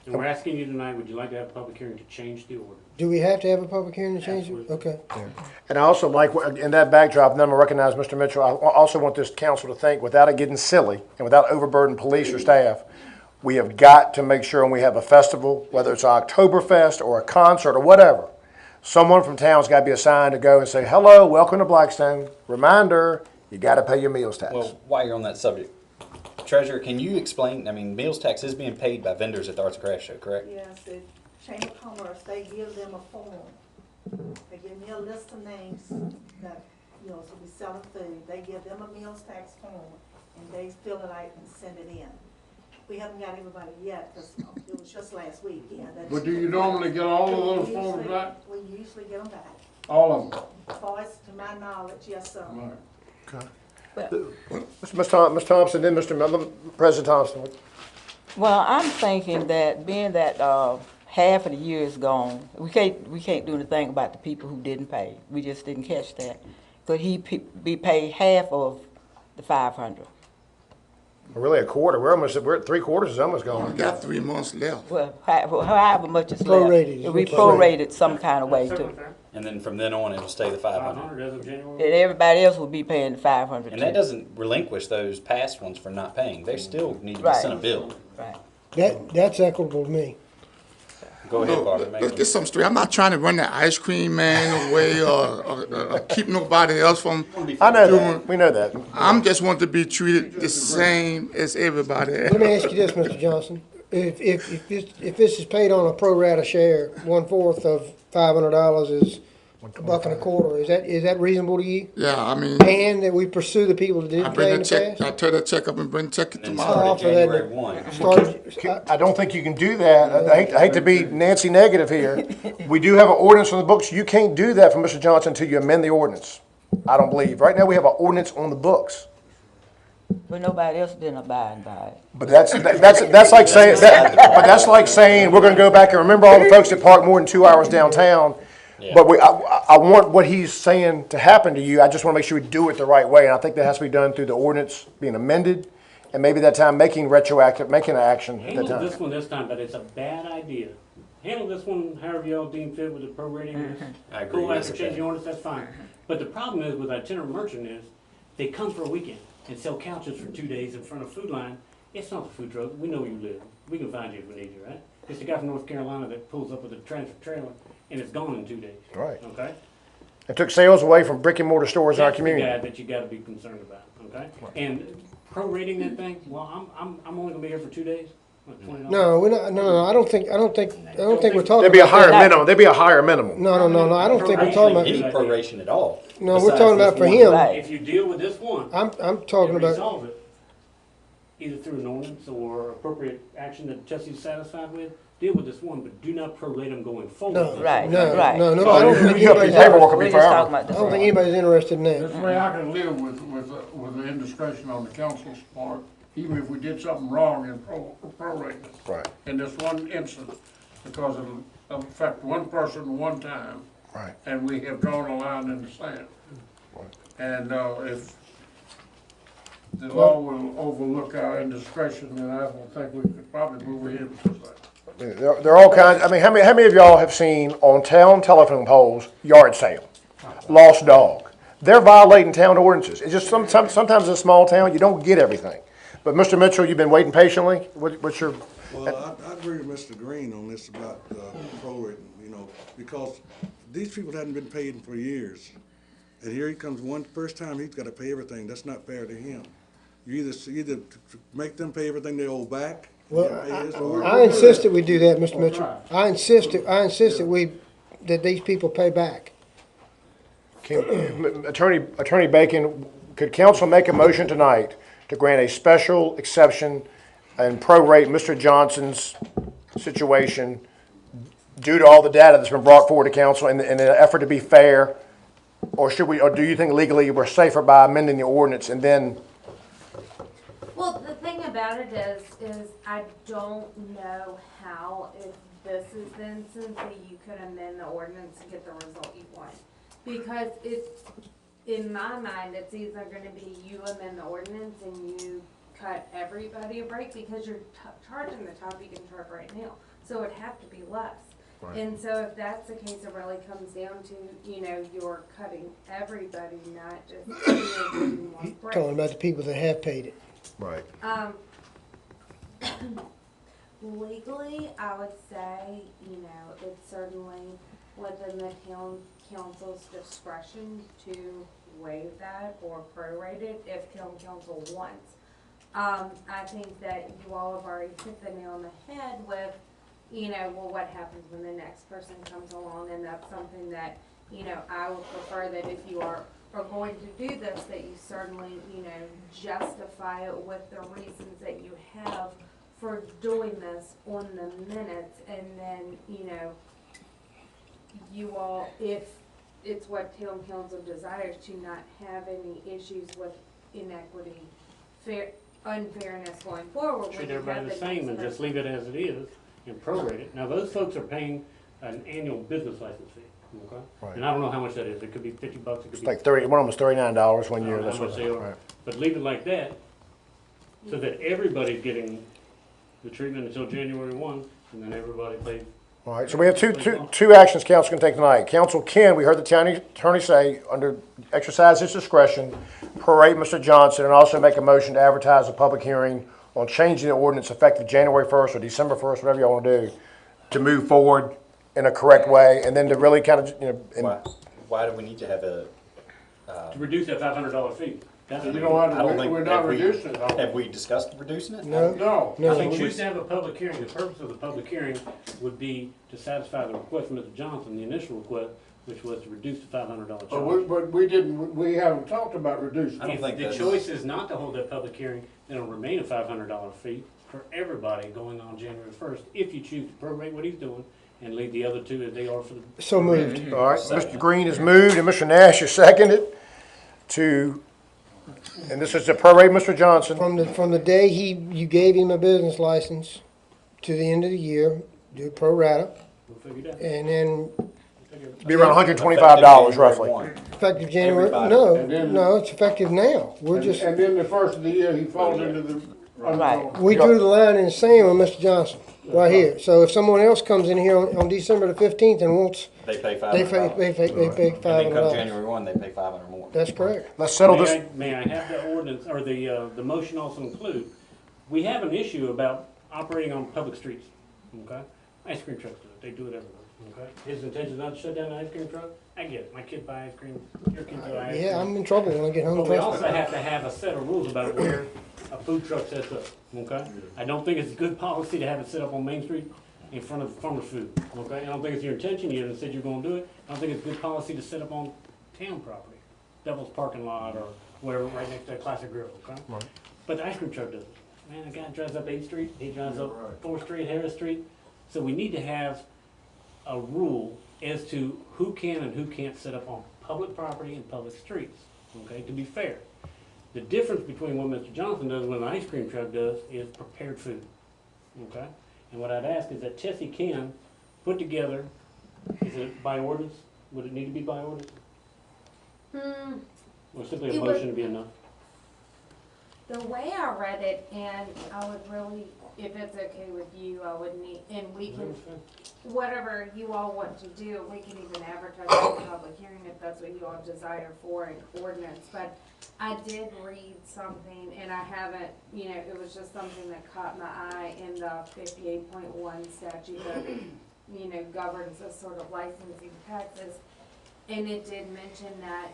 And we're asking you tonight, would you like to have a public hearing to change the order? Do we have to have a public hearing to change it? Absolutely. Okay. And I also like, in that backdrop, and then I'm gonna recognize Mr. Mitchell, I also want this council to think, without it getting silly and without overburdening police or staff, we have got to make sure when we have a festival, whether it's an Oktoberfest or a concert or whatever, someone from town's got to be assigned to go and say, hello, welcome to Blackstone. Reminder, you got to pay your meals tax. Well, while you're on that subject, Treasurer, can you explain, I mean, meals tax is being paid by vendors at the Arts and Crafts Show, correct? Yes, the Chamber of Commerce, they give them a form. They give me a list of names that, so we selling food. They give them a meals tax form, and they fill it out and send it in. We haven't got everybody yet, because it was just last week, But do you normally get all of those forms back? We usually get them back. All of them? As far as to my knowledge, yes, sir. All right. Okay. Ms. Thompson, then President Thompson. Well, I'm thinking that being that half of the year is gone, we can't do anything about the people who didn't pay. We just didn't catch that. Could he be paid half of the 500? Really, a quarter. We're at 3/4 is almost We gone. got 3 months left. Well, however much is left. Prorated. If we prorated some kind of way too. And then from then on, it'll stay the 500. 500 as of January. And everybody else will be paying the 500 And too. that doesn't relinquish those past ones for not paying. They still need to be Right. sent a bill. Right. That's equitable to me. Go ahead, Barbara. Let's get some straight. I'm not trying to run the ice cream man away or keep nobody else from. I know that. We know that. I'm just want to be treated the same as everybody else. Let me ask you this, Mr. Johnson. If this is paid on a pro rata share, 1/4 of $500 is $1.25. Is that reasonable to you? Yeah, I mean, And that we pursue the people that I didn't pay bring in a the check, past? I tear that check up and bring the check And then tomorrow. start for at that. January 1. Start- I don't think you can do that. I hate to be Nancy negative here. We do have an ordinance on the books. You can't do that for Mr. Johnson until you amend the ordinance. I don't believe. Right now, we have an ordinance on the books. But nobody else been abiding by it. But that's like saying but that's like saying we're going to go back and remember all the folks that park more than 2 hours downtown. Yeah. But I want what he's saying to happen to you. I just want to make sure we do it the right way, and I think that has to be done through the ordinance being amended, and maybe that time making an action at that Handle time. this one this time, but it's a bad idea. Handle this one however y'all deem fit with the prorating. I agree. Cool, Yes, after changing orders, that's fine. But the problem is with itinerant merchant is, they come for a weekend and sell couches for 2 days in front of Food Line. It's not the food truck, we know where you live. We can find you if we need you, right? It's the guy from North Carolina that pulls up with a transfer trailer and it's gone in 2 days. Right. Okay? It took sales away from brick and mortar stores in our That's the community. guy that you gotta be concerned about, okay? And prorating that thing, well, I'm only gonna be here for 2 days, like $20. No, we're not, no, I don't think we're talking There'd be a about higher that. minimum. There'd be a higher minimum. No, I don't think we're talking Any about, proration at all. no, we're besides talking this about for one. him. Right. If you deal with this one, I'm talking and about, resolve it, either through an ordinance or appropriate action that Jesse's satisfied with, deal with this one, but do not prorate them going forward. no, Right, no, right. no, I Oh, don't you- think you have anybody's, your paperwork will We're be just forever. talking about I this don't think one. anybody's interested in This that. way I can live with the indiscretion on the council's part, even if we did something wrong in prorating it. Right. In this one instance, because it'll affect one person one time, Right. and we have drawn a line in the sand. And if the law will overlook our indiscretion, then I don't think we could probably move ahead with this thing. There are all kinds. I mean, how many of y'all have seen on town telephone poles yard sale, lost dog? They're violating town ordinances. It's just sometimes in a small town you don't get everything. But Mr. Mitchell, you've been waiting patiently. What's your? Well, I agree with Mr. Green on this about prorating, because these people hadn't been paid for years. And here he comes first time he's gotta pay everything. That's not fair to him. You either make them pay everything they owe back. Well, pay his or- I insist that we do that, Mr. Mitchell. I insist that these people pay back. Attorney Bacon, could council make a motion tonight to grant a special exception and prorate Mr. Johnson's situation due to all the data that's been brought forward to council in an effort to be fair? Or do you think legally we're safer by amending the ordinance and then? Well, the thing about it is I don't know how, if this is the instance that you could amend the ordinance to get the result you want. Because it's, in my mind, it's either gonna be you amend the ordinance and you cut everybody a break because you're charging the top you can charge right now. So it'd have to be less. Right. And so if that's the case, it really comes down to, you're cutting everybody, not just you're giving one break. Talking about the people that have paid it. Right. Legally, I would say, it's certainly within the town council's discretion to waive that or prorate it if town council wants. I think that you all have already hit the nail on the head with, what happens when the next person comes along, and that's something that, I would prefer that if you are going to do this, that you certainly, justify it with the reasons that you have for doing this on the minutes, and then, you all, if it's what town council desires, to not have any issues with inequity, unfairness going forward. when Treat you have everybody the same and next just leave it as it is and prorate it. Now, those folks are paying an annual business license fee, okay? Right. And I don't know how much that is. It could be $50, it could It's be. like 30, one of them was $39 one I year. don't know That's how what, much they are. right. But leave it like that, so that everybody's getting the treatment until January 1, and then everybody pays. All right, so we have two actions council can take tonight. Council can, we heard the county attorney say, under, exercise his discretion, prorate Mr. Johnson, and also make a motion to advertise a public hearing on changing the ordinance effective January 1st or December 1st, whatever y'all want to do, to move forward in a correct way, and then to really kind of, Why do we need to have a, To reduce that $500 fee. That's You the don't have I don't to, think, we're not reducing it. have we discussed reducing it? No, No. no. If we choose to have a public hearing, the purpose of the public hearing would be to satisfy the request from Mr. Johnson, the initial request, which was to reduce the $500 charge. But we haven't talked about reducing I don't it. think If the that's- choice is not to hold that public hearing, then it'll remain a $500 fee for everybody going on January 1st, if you choose to prorate what he's doing and leave the other two as they are for the. So moved. all right, Mr. Green has moved, and Mr. Nash has seconded to, and this is to prorate Mr. Johnson. From the day you gave him a business license to the end of the year, do pro rata, We'll figure it out. and then Be around $125 roughly. effective January, Everybody. no, And then- no, it's effective now. We're just, And then the first of the year, he falls into the. Right. we drew the line in the sand with Mr. Johnson, right here. So if someone else comes in here on December the 15th and wants, They pay they $500. pay And then come $500. January 1, they pay $500 more. That's correct. Let's settle this. May I have the ordinance, or the motion also include, we have an issue about operating on public streets, okay? Ice cream trucks do it, they do it everywhere, okay? His intention is not to shut down the ice cream truck, I get it, my kid buy ice cream, your kid buy ice cream. Yeah, I'm in trouble when I get home. But we trust also me. have to have a set of rules about where a food truck sets up, okay? I don't think it's good policy to have it set up on Main Street in front of Farmer's Food, okay? I don't think it's your intention, you said you're gonna do it. I don't think it's good policy to set up on town property, Devil's Parking Lot or whatever, right next to that Classic Grill, okay? Right. But the ice cream truck does it. Man, a guy drives up 8th Street, he drives up 4th Street, Harris Street. So we need to have a rule as to who can and who can't set up on public property and public streets, okay, to be fair. The difference between what Mr. Johnson does and what an ice cream truck does is prepared food, okay? And what I'd ask is that Tessie can put together, is it by ordinance? Would it need to be by ordinance? Or simply a It would- motion to be enough? The way I read it, and I would really, if it's okay with you, I would need, and we can, whatever you all want to do, we can even advertise a public hearing if that's what you all desire for an ordinance. But I did read something, and I haven't, it was just something that caught my eye in the 58.1 statute that, governs this sort of licensing taxes. And it did mention that,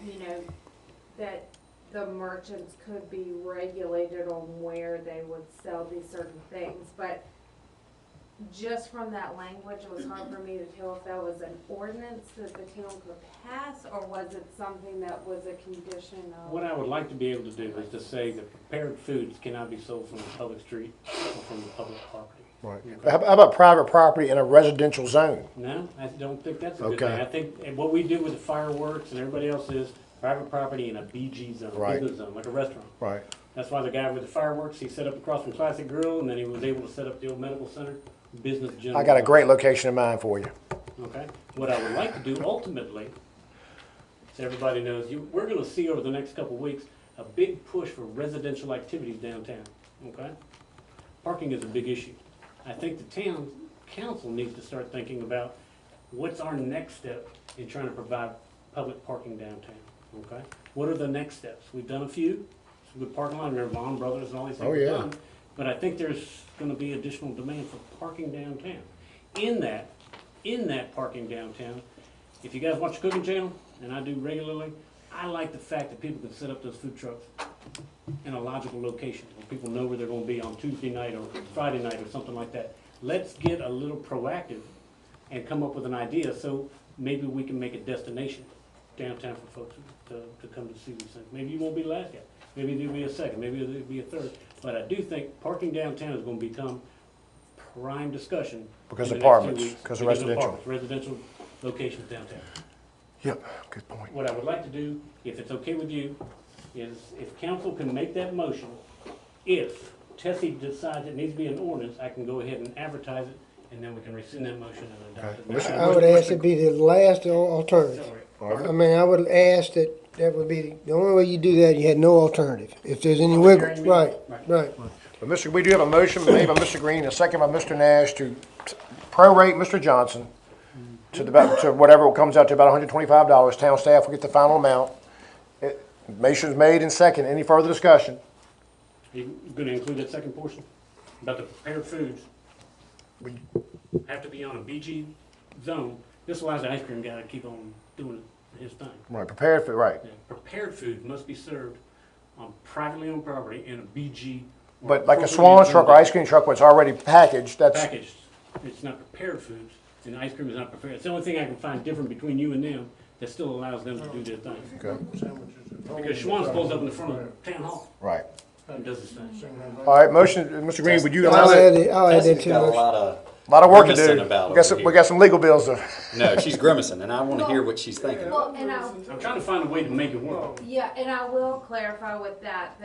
that the merchants could be regulated on where they would sell these certain things, but just from that language, it was hard for me to tell if that was an ordinance that the town could pass, or was it something that was a condition of? What I would like to be able to do is to say that prepared foods cannot be sold from the public street or from the public property. Right. How about private property in a residential zone? No, I don't think that's a good Okay. thing. I think what we do with the fireworks and everybody else is private property in a BG zone, Right. business zone, like a restaurant. Right. That's why the guy with the fireworks, he set up across from Classic Grill, and then he was able to set up the old medical center, business general. I got a great location in mind for you. Okay, what I would like to do ultimately, so everybody knows, we're gonna see over the next couple of weeks, a big push for residential activities downtown, okay? Parking is a big issue. I think the town council needs to start thinking about what's our next step in trying to provide public parking downtown, okay? What are the next steps? We've done a few, some good parking lot, remember Bond Brothers and all these things Oh, we've yeah. done. But I think there's gonna be additional demand for parking downtown. In that parking downtown, if you guys watch the Cooking Channel, and I do regularly, I like the fact that people can set up those food trucks in a logical location, where people know where they're gonna be on Tuesday night or Friday night or something like that. Let's get a little proactive and come up with an idea, so maybe we can make a destination downtown for folks to come to see these things. Maybe you won't be the last guy, maybe there'll be a second, maybe there'll be a third. But I do think parking downtown is gonna become prime discussion. Because in the next 2 apartments, weeks, because of residential. apartments, residential locations downtown. Yep, good point. What I would like to do, if it's okay with you, is if council can make that motion, if Tessie decides it needs to be an ordinance, I can go ahead and advertise it, and then we can rescind that motion and adopt it. I would ask it be the last alternative. I mean, I would ask that would be, the only way you do that, you had no alternative. If there's any wiggle, right. But we do have a motion made by Mr. Green, a second by Mr. Nash to prorate Mr. Johnson to whatever it comes out to, about $125. Town staff will get the final amount. Motion's made and second. Any further discussion? Are you gonna include that second portion about the prepared foods? Have to be on a BG zone. This allows the ice cream guy to keep on doing his thing. Right, prepared for, right. Yeah, prepared food must be served on privately owned property in a BG. or But like a appropriately Swan truck or zoned ice cream truck, where it's already packaged, that's, packaged. It's not prepared foods, and ice cream is not prepared. It's the only thing I can find different between you and them that still allows them to do their thing. okay, Because Schwann's pulls up in the front of town hall right. and does his thing. All right, motion, Mr. Green, would you allow that? I'll add that Tessie's to got a it. Lot of work to grimacing do. about We got over we here. got some legal bills to. No, she's grimacing, and I want to hear what she's thinking. Well, and I'm trying to find a way to make it work. yeah, and I will clarify with that,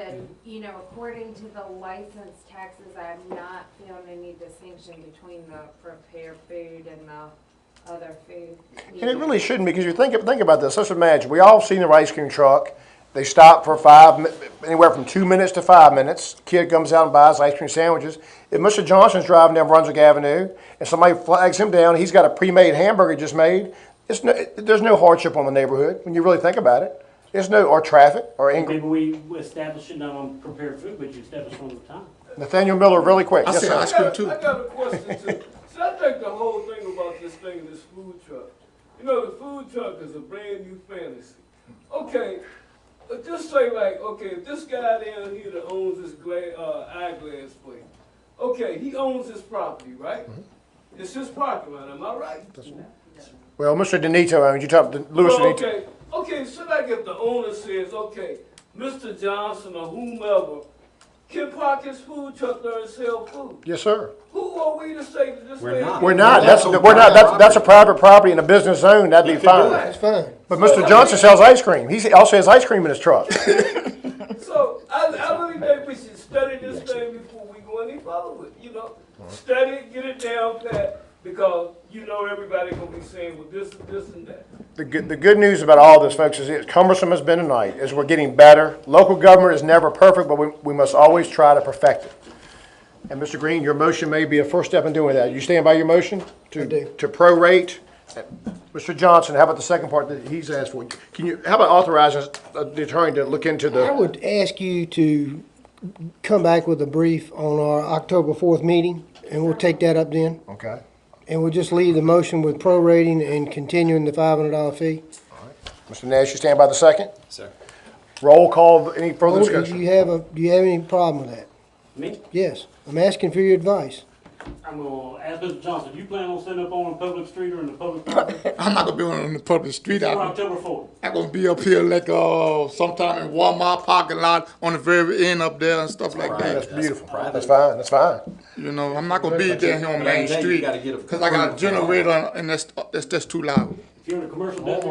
you know, according to the license taxes, I'm not feeling any distinction between the prepared food and the other food. And it really shouldn't, because you think about this. Let's imagine, we all seen the ice cream truck. They stop for anywhere from 2 minutes to 5 minutes. Kid comes out and buys ice cream sandwiches. If Mr. Johnson's driving down Brunswick Avenue and somebody flags him down, he's got a pre-made hamburger just made. There's no hardship on the neighborhood when you really think about it. There's no, or traffic, or Maybe we establish it not on prepared food, but you establish one at a time. Nathaniel Miller, really quick. I Yes, say sir. ice cream too. I got a question too. So I think the whole thing about this thing, this food truck, you know, the food truck is a brand new fantasy. Okay, just say like, okay, if this guy down here that owns this eyeglass place, okay, he owns his property, right? It's his parking lot, am I right? Well, Mr. Denito owns, you talk to Louis Well, Denito. okay, so like if the owner says, okay, Mr. Johnson or whomever can park his food truck there and sell food. Yes, sir. Who are we to say that this We're man? not. We're not. That's a private property in a business zone. That'd be fine. That's fine. But Mr. Johnson sells ice cream. He also has ice cream in his truck. So I really think we should study this thing before we go any further with it, you know? Study it, get it down pat, because you know everybody gonna be saying, well, this and that. The good news about all this, folks, is as cumbersome as been tonight, is we're getting better. Local government is never perfect, but we must always try to perfect it. And Mr. Green, your motion may be a first step in doing that. You stand by your motion? I do. To prorate. Mr. Johnson, how about the second part that he's asked for? How about authorizing the attorney to look into I the, would ask you to come back with a brief on our October 4th meeting, and we'll take that up then. okay? And we'll just leave the motion with prorating and continuing the $500 fee. Mr. Nash, you stand by the second? Sir. Roll call, any further Do discussion? you have any problem with that? Me? Yes, I'm asking for your advice. I'm gonna ask Mr. Johnson, do you plan on setting up on a public street or in the public property? I'm not gonna be on the public street. For October 4th. I'm gonna be up here like sometime in Walmart parking lot on the very end up there and stuff like That's that. beautiful. That's fine, that's fine. You know, I'm not gonna be down here on Main Then you Street gotta get a- because I got a generator and that's just too loud. If you're in a commercial district,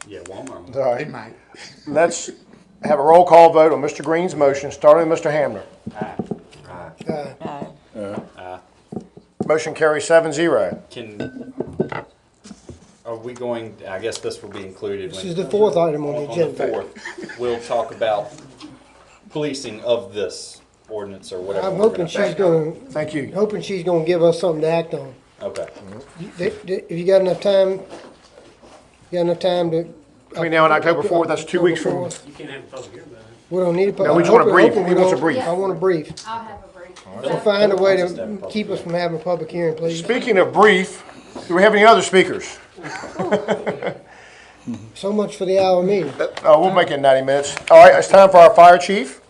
Yeah, Walmart. All They right, might. let's have a roll call vote on Mr. Green's motion, starting with Mr. Hamner. Motion carries 7-0. Are we going, I guess this will be included. This when- is the fourth item on the On the agenda. 4th, we'll talk about policing of this ordinance or whatever. I'm we're hoping gonna she's pass. gonna give us something to act on. Okay. If you got enough time, to. Between now and October 4th, that's 2 weeks from, you can't have a public hearing about it. We don't need a. No, we just want a brief. hoping He we wants a don't- brief. I want a brief. I'll have a break. So find a way to keep us from having a public hearing, please. speaking of brief, do we have any other speakers? So much for the hour meeting. We'll make it 90 minutes. All right, it's time for our fire chief,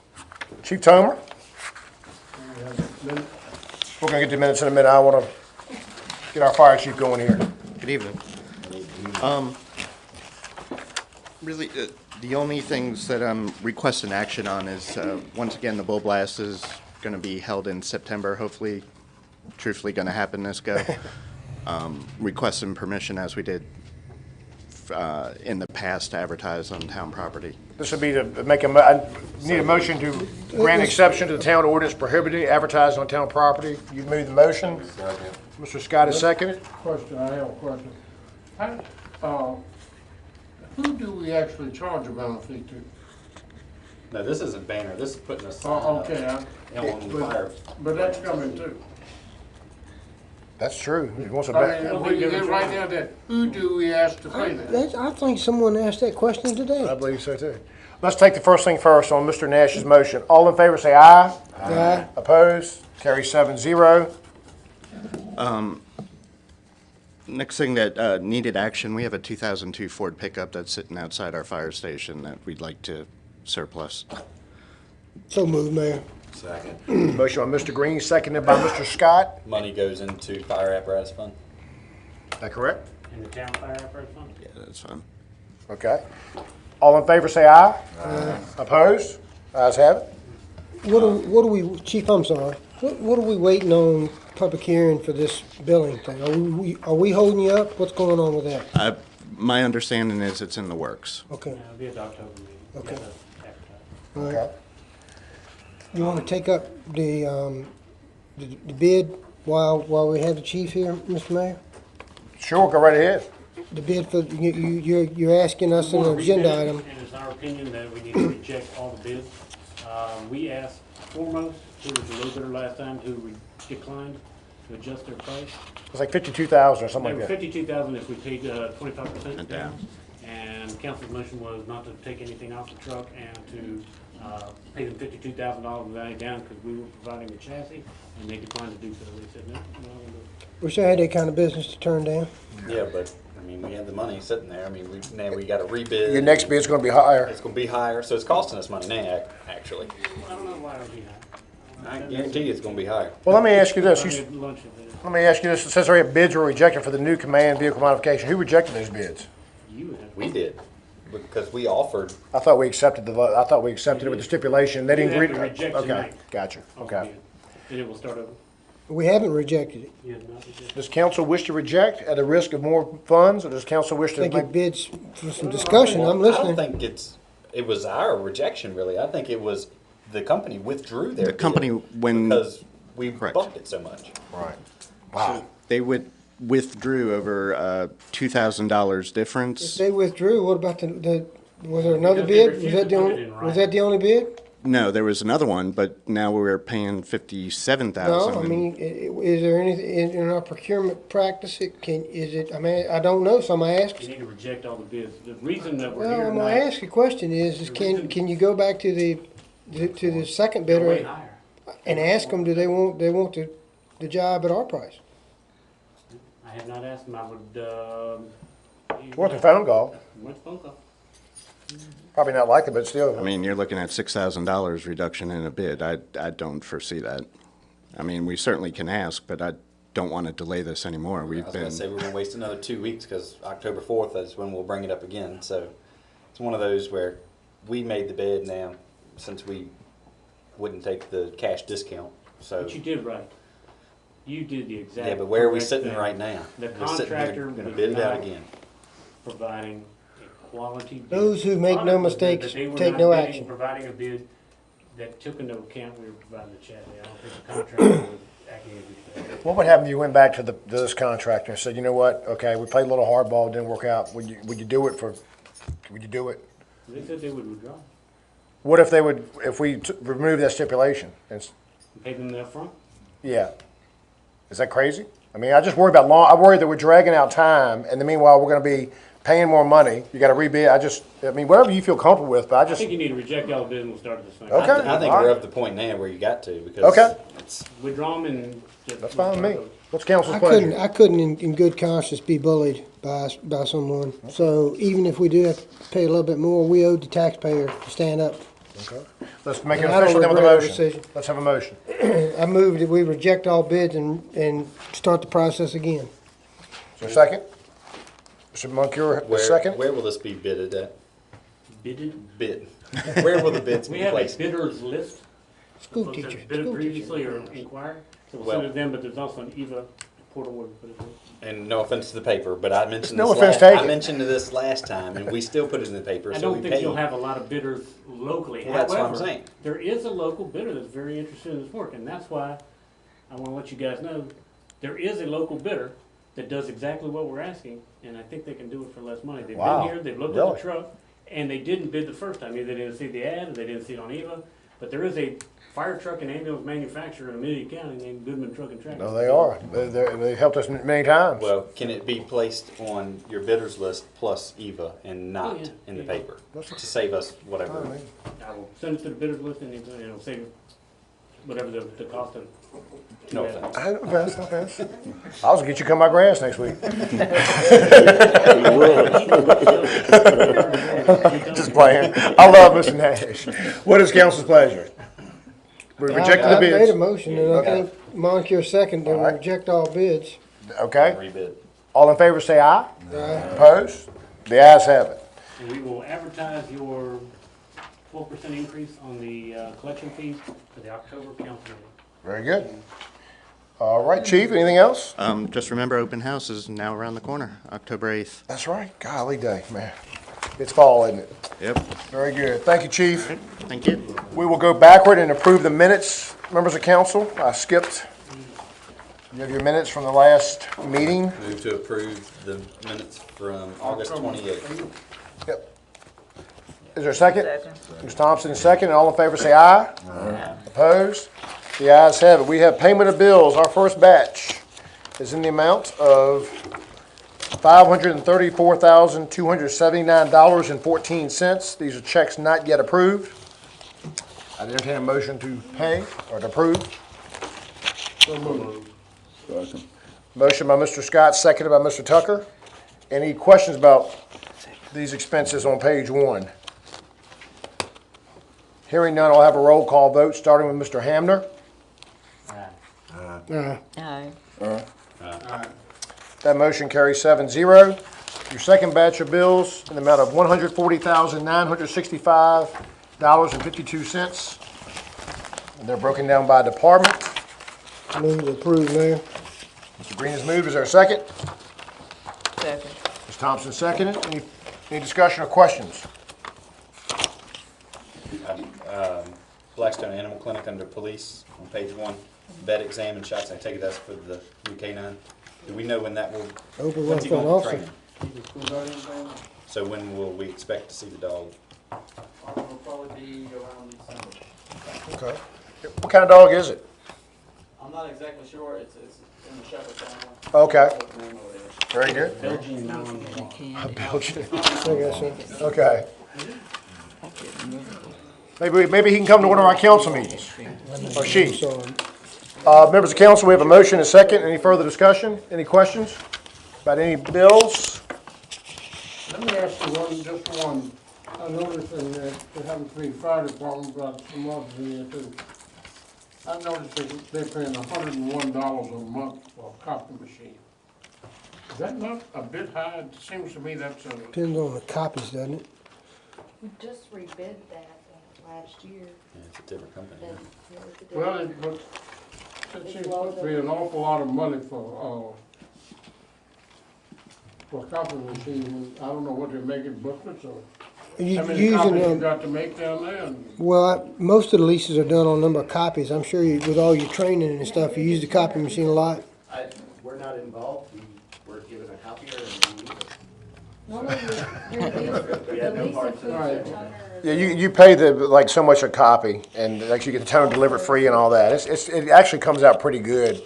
Chief Tomer. We're gonna get the minutes in a minute. I wanna get our fire chief going here. Good evening. Really, the only things that I'm requesting action on is, once again, the Bull Blast is going to be held in September, hopefully, truthfully going to happen this go. Requesting permission, as we did in the past advertised on town property. This would be to make I need a motion to grant exception to the town ordinance prohibiting advertising on town property. You move the motion. Mr. Scott is seconded. Question, I have a question. Who do we actually charge a bounty to? No, this isn't banner, this is putting a sign Oh, up. okay, On the fire. but that's coming too. That's true. He wants a I mean, we get right there that, who do we ask to pay that? I think someone asked that question today. I believe so too. Let's take the first thing first on Mr. Nash's motion. All in favor say aye. Aye. Opposed? Carry 7-0. Next thing that needed action, we have a 2002 Ford pickup that's sitting outside our fire station that we'd like to surplus. So moved, Mayor. Second. Motion by Mr. Green, seconded by Mr. Scott. Money goes into fire apparatus fund. Is that correct? In the town fire apparatus fund? Yeah, that's fine. Okay. All in favor say aye. Aye. Opposed? Ayes have it. What are we, Chief, I'm sorry, what are we waiting on public hearing for this billing thing? Are we holding you up? What's going on with that? My understanding is it's in the works. Okay, It'll be at the October meeting. Okay. Yeah, all right. Okay. You want to take up the bid while we have the chief here, Mr. Mayor? Sure, go right ahead. The bid for, you're asking us an agenda item. And it's our opinion that we need to reject all the bids. We asked Foremost, who was a little bidder last time, who declined to adjust their price. It's like 52,000 or They something were like that. 52,000 if we paid 25% down. And council's motion was not to take anything off the truck and to pay them $52,000 value down because we were providing the chassis, and they declined to do so. They said, no, we're not gonna do it. Wish I had that kind of business to turn down. Yeah, but, I mean, we have the money sitting there. I mean, now we got to rebid. Your next bid's gonna be higher. It's going to be higher, so it's costing us money now, actually. I don't know why it would be high. I guarantee you it's going to be higher. Well, let me ask you this. I had lunch with it. Let me ask you this. It says right here, bids were rejected for the new command vehicle modification. Who rejected those bids? You would have. We did, because we offered. I thought we accepted it with the stipulation. They didn't You have agree. to reject Okay, tonight. gotcha. Okay. And it will start over. We haven't rejected it. You have not rejected. Does council wish to reject at the risk of more funds, or does council wish I to think make? it bids for some discussion. I'm I don't listening. think it was our rejection, really. I think it was the company withdrew their The company, bid when because we Correct. bumped it so much. Right. Wow. they withdrew over $2,000 If difference. they withdrew, what about was there another bid? Was that the only bid? No, there was another one, but now we're paying $57,000. No, I mean, is there anything in our procurement practice, I mean, I don't know, so I'm You asking. need to reject all the bids. The reason that we're Well, here I'm gonna tonight. ask you a question is can you go back to the second Way bidder higher. and ask them, do they want the job at our price? I have not asked them. I would, Worth a phone call. What's phone call? Probably not likely, but still. I mean, you're looking at $6,000 reduction in a bid. I don't foresee that. I mean, we certainly can ask, but I don't want to delay this anymore. I We've was going been, to say we're going to waste another 2 weeks because October 4th is when we'll bring it up again. So it's one of those where we made the bid now since we wouldn't take the cash discount. So But you did right. You did the exact. yeah, but where are we correct sitting thing. right now? The We're sitting here contractor going to was bid it out not again. providing a quality bid. Those who make no Honest was that mistakes they were take not no bidding, action. Providing a bid that took into account we were providing the chassis. I don't think the contractor was acting as a bid. What would happen if you went back to this contractor and said, you know what, okay, we played a little hardball, it didn't work out. Would you do it? They said they would withdraw. What if if we remove that stipulation? Pay them the upfront. Yeah. Is that crazy? I mean, I just worry about I worry that we're dragging out time, and then meanwhile, we're gonna be paying more money. You gotta rebid. I mean, whatever you feel comfortable with, but I think you need to reject all the bids and we'll start at the same. Okay. I think all we're right. up to the point now where you got to because Okay. Withdraw them and. That's fine with me. What's council's I pleasure? couldn't in good conscience be bullied by someone. So even if we do have to pay a little bit more, we owe the taxpayer to stand up. Okay. Let's make it And I don't official then with a regret our motion. decision. Let's have a motion. I move that we reject all bids and start the process again. Is there a second? Mr. Moncur, a second? Where will this be bidded at? Bidded? Bid. Where will the bids We be have a placed? bidders list. School Folks that teacher. Bidded School previously teacher. or inquired. So we'll Well- send it to them, but there's also an EVA portal where we put it in. And no offense to the paper, but I mentioned No this offense last, I taken. mentioned this last time, and we still put it in the paper, I so don't we think paid. you'll have a lot of bidders locally. Well, that's what I'm However, saying. there is a local bidder that's very interested in this work, and that's why I want to let you guys know, there is a local bidder that does exactly what we're asking, and I think they can do it for less money. They've Wow. been here, they've looked at the truck, and they didn't bid the first time. Either they didn't see the ad, or they didn't see it on EVA, but there is a fire truck and ambulance manufacturer in Amelia County named Goodman Truck and Tractor. No, they are. They helped us many times. Well, can it be placed on your bidders list plus EVA and not Oh, yeah. in the paper? To save us whatever. I will send it to the bidders list and it'll save whatever the cost of. No offense. No offense, no offense. I was gonna get you to come my grass next week. Just playing. I love Mr. Nash. What is council's pleasure? We rejected the I made a bids. motion, and I Okay. think Moncur second, that we All right. reject all bids. Okay. Rebid. All in favor say aye. Aye. Opposed? The ayes have it. And we will advertise your 12% increase on the collection fees for the October council meeting. Very good. All right, Chief, anything else? Just remember, open house is now around the corner, October 8th. That's right. Golly day, man. It's fall, isn't it? Yep. Very good. Thank you, Chief. Thank you. We will go backward and approve the minutes, members of council. I skipped. You have your minutes from the last meeting. Move to approve the minutes from August 28th. Yep. Is there a second? Ms. Thompson is second, and all in favor say aye. Aye. Opposed? The ayes have it. We have payment of bills. Our first batch is in the amount of $534,279.14. These are checks not yet approved. I entertain a motion to pay or to approve. Motion by Mr. Scott, seconded by Mr. Tucker. Any questions about these expenses on page one? Hearing none, I'll have a roll call vote, starting with Mr. Hamner. Aye. Aye. That motion carries 7-0. Your second batch of bills in the amount of $140,965.52. And they're broken down by department. Move to approve, Mayor. Mr. Green has moved. Is there a second? Second. Ms. Thompson seconded. Any discussion or questions? Blackstone Animal Clinic under police on page one. Vet exam and shots. I take it that's for the new canine. Do we know when that will? Open When's he one going for to an training? So when will we expect to see the dog? It'll probably be around December. Okay. What kind of dog is it? I'm not exactly sure, it's in the Shepherd family. Okay. What the name of it is. Very good. Belgian Mountain. Belgian. I guess so. Okay. Maybe he can come to one of our council meetings, or she. So, Members of council, we have a motion and a second. Any further discussion? Any questions about any bills? Let me ask you just one. I noticed in that they haven't paid fire department, but some others in here too. I noticed that they're paying $101 a month for a copy machine. Is that not a bit high? It seems to me that's a, depends on the copies, doesn't it? We just rebid that last year. Yeah, it's a different company. well, it seems to be an awful lot of money for a copy machine. I don't know what they're making, booklets or You how many using copies you them? got to make down there. Well, most of the leases are done on number of copies. I'm sure you, with all your training and stuff, you use the copy machine a lot. We're not involved. We were given a copier and Yeah, you pay like so much a copy, and like you get the toner delivered free and all that. It actually comes out pretty good.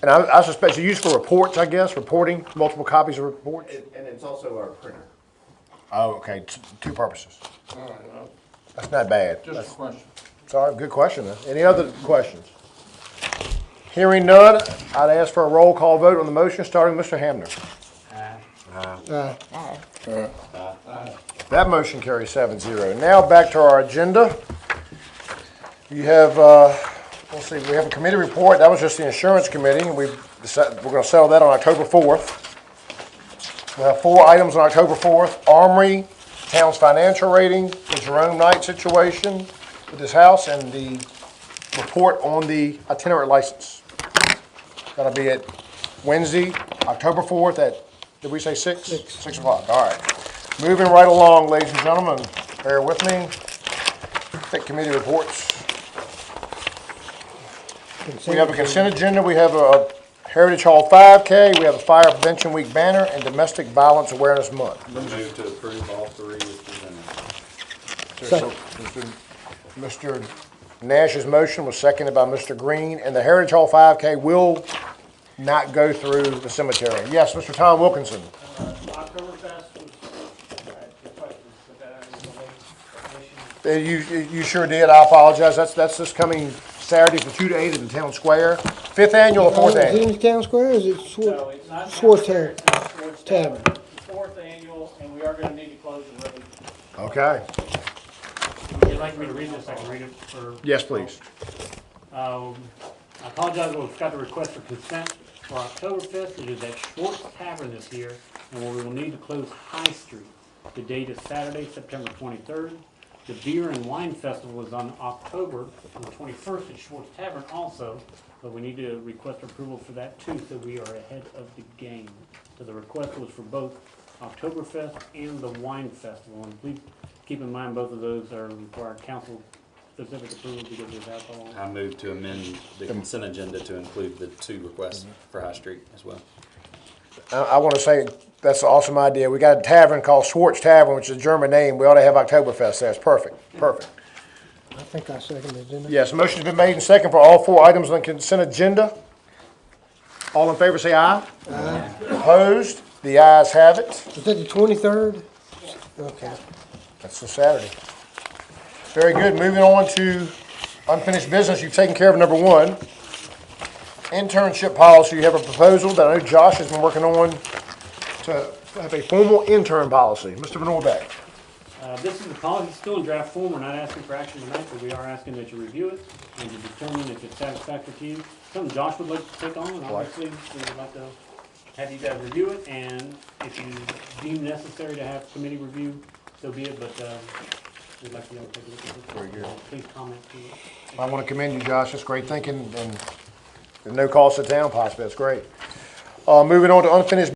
And I suspect it's used for reports, I guess, reporting, multiple copies of reports. And it's also our printer. Oh, okay, two purposes. All right, That's not bad. just a question. Sorry, good question. Any other questions? Hearing none, I'd ask for a roll call vote on the motion, starting with Mr. Hamner. That motion carries 7-0. Now back to our agenda. You have, let's see, we have a committee report. That was just the insurance committee, and we're going to settle that on October 4th. We have 4 items on October 4th. Armory, town's financial rating, the Jerome Knight situation with his house, and the report on the itinerant license. That'll be at Wednesday, October 4th at, did we say 6? 6 o'clock, all right. Moving right along, ladies and gentlemen, bear with me. Take committee reports. We have a consent agenda, we have a Heritage Hall 5K, we have a Fire Prevention Week banner, and Domestic Violence Awareness Month. Move to approve all three as presented. Mr. Nash's motion was seconded by Mr. Green, and the Heritage Hall 5K will not go through the cemetery. Yes, Mr. Tom Wilkinson. Oktoberfest was, You sure did, I apologize. That's this coming Saturday from 2 to 8 at the town square. 5th annual or 4th Is it annual? in the town square, or is it no, it's not. Schwartz Tavern? Schwartz Tavern. It's the 4th annual, and we are gonna need to close the road. Okay, Would you like me to read this? I can read it for. yes, please. I apologize, we forgot to request for consent for Oktoberfest. It is at Schwartz Tavern this year, and we will need to close High Street. The date is Saturday, September 23rd. The Beer and Wine Festival is on October the 21st at Schwartz Tavern also, but we need to request approval for that too, so we are ahead of the game. So the request was for both Oktoberfest and the Wine Festival, and please keep in mind both of those are required council specific approval because there's alcohol. I move to amend the consent agenda to include the two requests for High Street as well. I want to say, that's an awesome idea. We got a tavern called Schwartz Tavern, which is a German name. We ought to have Oktoberfest there. It's perfect, perfect. I think I seconded, didn't I? Yes, motion's been made and second for all 4 items on the consent agenda. All in favor say aye. Aye. Opposed? The ayes have it. Is that the 23rd? Okay. That's a Saturday. Very good. Moving on to unfinished business. You've taken care of number 1. Internship policy. You have a proposal that I know Josh has been working on to have a formal intern policy. Mr. Van Orbeck. This is the policy, it's still in draft form. We're not asking for action tonight, but we are asking that you review it and to determine if it's satisfactory to you. Something Josh would like to take on, and obviously we would like to have you guys review it, and if you deem necessary to have committee review, so be it, but we'd like to take a look at it. Very good. Please comment to it. I want to commend you, Josh. That's great thinking and no cost to town possibly. That's great. Moving on to unfinished